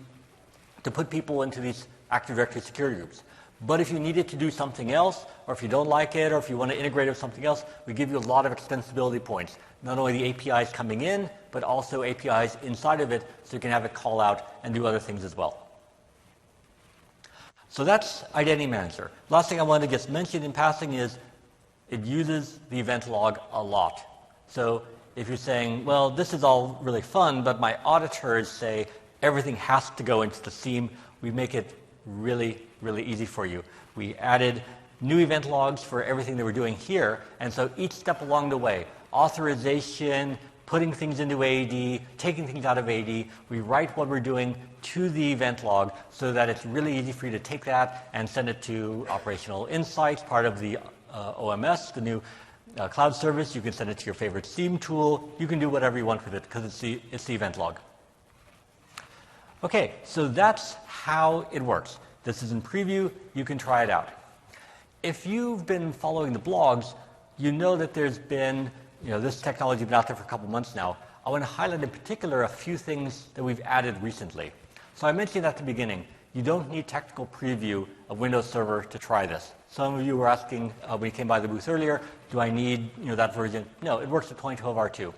A: to put people into these Active Directory security groups. But if you need it to do something else, or if you don't like it, or if you want to integrate it with something else, we give you a lot of extensibility points. Not only the APIs coming in, but also APIs inside of it, so you can have it call out and do other things as well. So that's Identity Manager. Last thing I wanted to just mention in passing is it uses the event log a lot. So if you're saying, well, this is all really fun, but my auditors say everything has to go into the SIEM, we make it really, really easy for you. We added new event logs for everything that we're doing here, and so each step along the way, authorization, putting things into AD, taking things out of AD, we write what we're doing to the event log so that it's really easy for you to take that and send it to Operational Insights, part of the OMS, the new cloud service. You can send it to your favorite SIEM tool. You can do whatever you want with it because it's the event log. Okay, so that's how it works. This is in preview. You can try it out. If you've been following the blogs, you know that there's been, this technology has been out there for a couple months now. I want to highlight in particular a few things that we've added recently. So I mentioned at the beginning, you don't need technical preview of Windows Server to try this. Some of you were asking when you came by the booth earlier, do I need that version? No, it works with 2012 R2.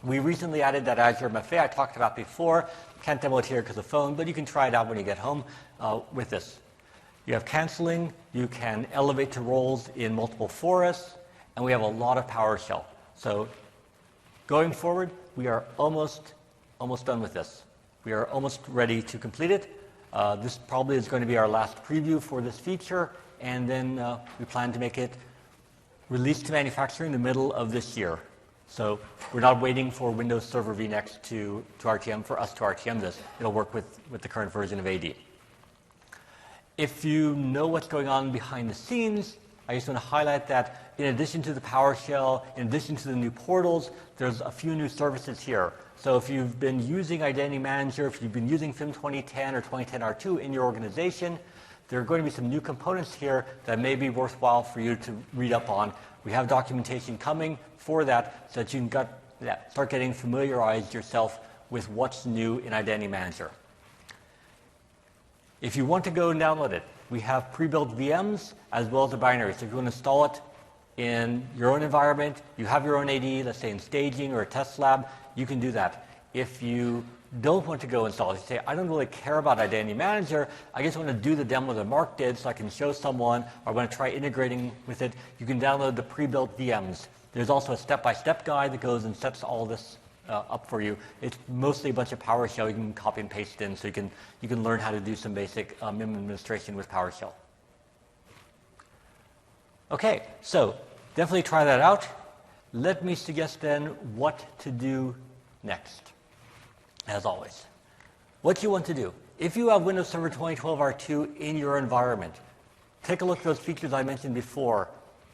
A: We recently added that Azure MFA I talked about before. Can't demo it here because of phone, but you can try it out when you get home with this. You have canceling. You can elevate to roles in multiple forests, and we have a lot of PowerShell. So going forward, we are almost done with this. We are almost ready to complete it. This probably is going to be our last preview for this feature, and then we plan to make it released to manufacturing in the middle of this year. So we're not waiting for Windows Server vNext to RTM for us to RTM this. It'll work with the current version of AD. If you know what's going on behind the scenes, I just want to highlight that in addition to the PowerShell, in addition to the new portals, there's a few new services here. So if you've been using Identity Manager, if you've been using FIM 2010 or 2010 R2 in your organization, there are going to be some new components here that may be worthwhile for you to read up on. We have documentation coming for that so that you can start getting familiarized yourself with what's new in Identity Manager. If you want to go and download it, we have pre-built VMs as well as the binaries. So if you want to install it in your own environment, you have your own AD, let's say in staging or a test lab, you can do that. If you don't want to go install it, you say, I don't really care about Identity Manager, I just want to do the demo that Mark did so I can show someone, or I want to try integrating with it, you can download the pre-built VMs. There's also a step-by-step guide that goes and sets all this up for you. It's mostly a bunch of PowerShell you can copy and paste in, so you can learn how to do some basic MIM administration with PowerShell. Okay, so definitely try that out. let me suggest then what to do next, as always. What you want to do, if you have Windows Server 2012 R2 in your environment, take a look at those features I mentioned before.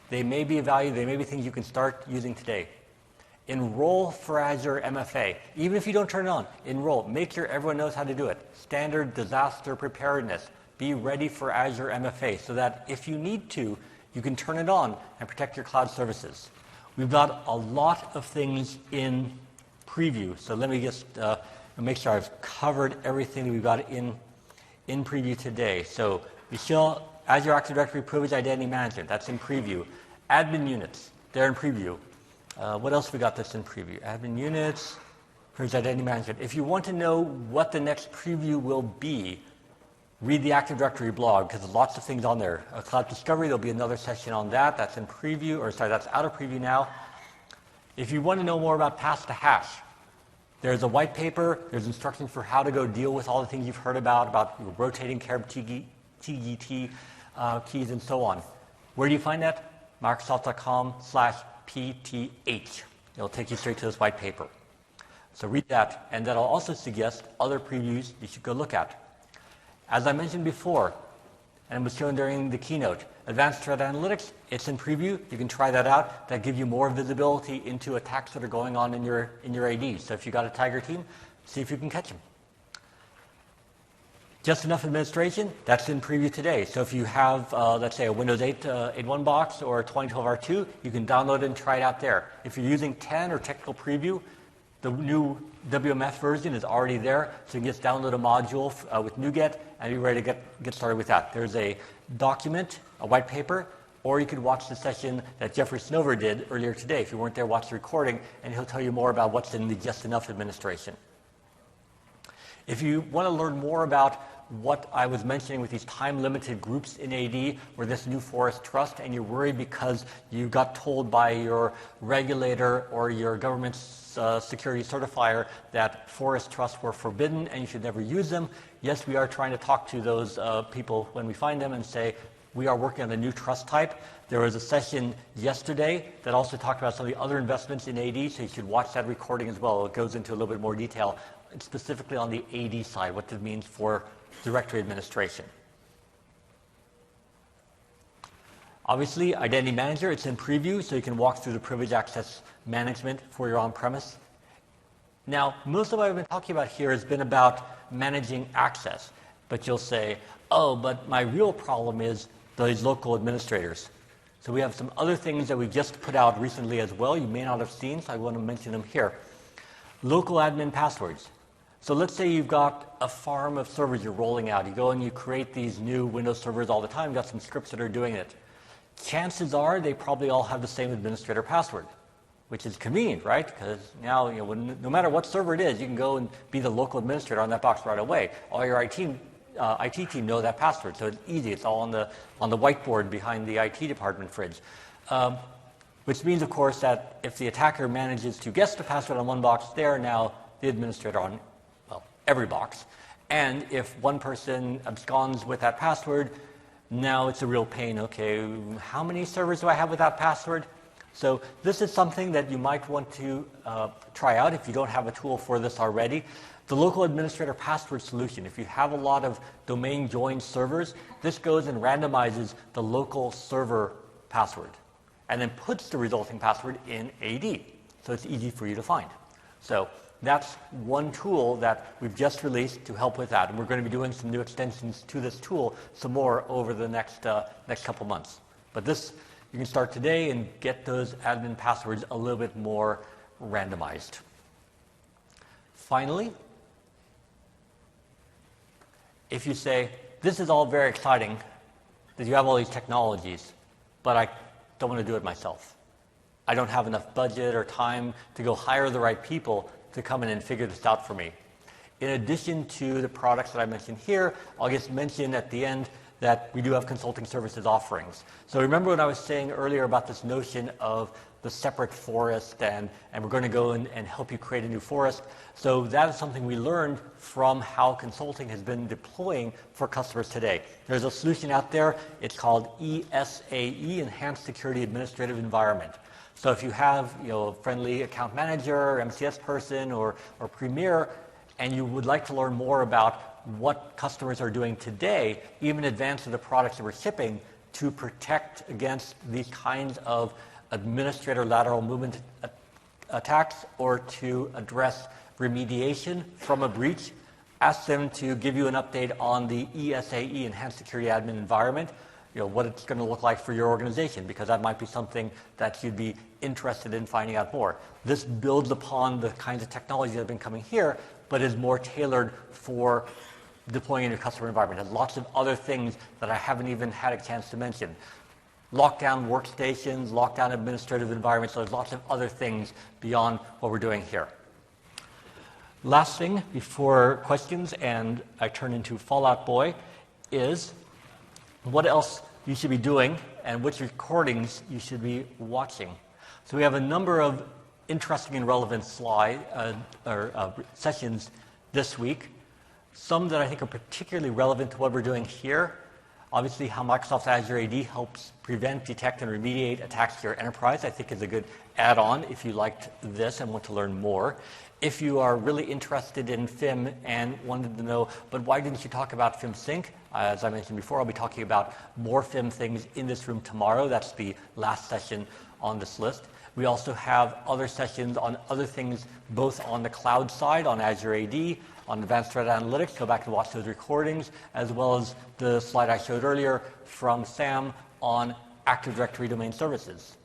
A: They may be of value, they may be things you can start using today. Enroll for Azure MFA. Even if you don't turn it on, enroll. Make sure everyone knows how to do it. Standard disaster preparedness. Be ready for Azure MFA so that if you need to, you can turn it on and protect your cloud services. We've got a lot of things in preview, so let me just make sure I've covered everything that we've got in preview today. So Michelle, Azure Active Directory Privilege Identity Management, that's in preview. Admin units, they're in preview. What else we got that's in preview? Admin units, privilege identity management. If you want to know what the next preview will be, read the Active Directory blog because there's lots of things on there. Cloud Discovery, there'll be another session on that. That's in preview, or sorry, that's out of preview now. If you want to know more about pass to hash, there's a white paper, there's instructions for how to go deal with all the things you've heard about rotating Carib TGT keys and so on. Where do you find that? Microsoft.com/PTH. It'll take you straight to this white paper. So read that, and that'll also suggest other previews you should go look at. As I mentioned before, and it was shown during the keynote, Advanced Threat Analytics, it's in preview. You can try that out. That gives you more visibility into attacks that are going on in your AD. So if you got a Tiger team, see if you can catch them. Just Enough Administration, that's in preview today. So if you have, let's say, a Windows 8.1 box or a 2012 R2, you can download it and try it out there. If you're using 10 or Technical Preview, the new WMF version is already there, so you can just download a module with NuGet and be ready to get started with that. There's a document, a white paper, or you could watch the session that Jeffrey Snover did earlier today. If you weren't there, watch the recording, and he'll tell you more about what's in the Just Enough administration. If you want to learn more about what I was mentioning with these time-limited groups in AD or this new Forest Trust, and you're worried because you got told by your regulator or your government's security certifier that Forest Trusts were forbidden and you should never use them, yes, we are trying to talk to those people when we find them and say, we are working on a new trust type. There was a session yesterday that also talked about some of the other investments in AD, so you should watch that recording as well. It goes into a little bit more detail, specifically on the AD side, what it means for directory administration. Obviously, Identity Manager, it's in preview, so you can walk through the privilege access management for your on-premise. Now, most of what I've been talking about here has been about managing access, but you'll say, oh, but my real problem is those local administrators. So we have some other things that we've just put out recently as well. You may not have seen, so I want to mention them here. Local admin passwords. So let's say you've got a farm of servers you're rolling out. You go and you create these new Windows servers all the time. You've got some scripts that are doing it. Chances are they probably all have the same administrator password, which is convenient, right? Because now, no matter what server it is, you can go and be the local administrator on that box right away. All your IT team know that password, so it's easy. It's all on the whiteboard behind the IT department fridge. Which means, of course, that if the attacker manages to guess the password on one box, they're now the administrator on every box. And if one person absconds with that password, now it's a real pain. Okay, how many servers do I have with that password? So this is something that you might want to try out if you don't have a tool for this already. The local administrator password solution. If you have a lot of domain joined servers, this goes and randomizes the local server password and then puts the resulting password in AD. So it's easy for you to find. So that's one tool that we've just released to help with that. And we're going to be doing some new extensions to this tool, some more over the next couple months. But this, you can start today and get those admin passwords a little bit more randomized. Finally, if you say, this is all very exciting, that you have all these technologies, but I don't want to do it myself. I don't have enough budget or time to go hire the right people to come in and figure this out for me. In addition to the products that I mentioned here, I'll just mention at the end that we do have consulting services offerings. So remember when I was saying earlier about this notion of the separate forest and we're going to go and help you create a new forest. So that is something we learned from how consulting has been deploying for customers today. There's a solution out there. It's called ESAE, Enhanced Security Administrative Environment. So if you have a friendly account manager, MCS person, or Premier, and you would like to learn more about what customers are doing today, even in advance of the products that we're shipping, to protect against these kinds of administrator lateral movement attacks or to address remediation from a breach, ask them to give you an update on the ESAE, Enhanced Security Admin Environment, what it's going to look like for your organization, because that might be something that you'd be interested in finding out more. This builds upon the kinds of technology that have been coming here, but is more tailored for deploying in your customer environment. It has lots of other things that I haven't even had a chance to mention. Lockdown workstations, lockdown administrative environments, so there's lots of other things beyond what we're doing here. Last thing before questions and I turn into Fallout Boy is what else you should be doing and which recordings you should be watching. So we have a number of interesting and relevant sessions this week. Some that I think are particularly relevant to what we're doing here. Obviously, how Microsoft Azure AD helps prevent, detect, and remediate attacks to your enterprise, I think is a good add-on if you liked this and want to learn more. If you are really interested in FIM and wanted to know, but why didn't you talk about FIM Sync? As I mentioned before, I'll be talking about more FIM things in this room tomorrow. That's the last session on this list. We also have other sessions on other things, both on the cloud side, on Azure AD, on Advanced Threat Analytics. Go back and watch those recordings, as well as the slide I showed earlier from Sam on Active Directory domain services.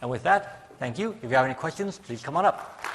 A: And with that, thank you. If you have any questions, please come on up.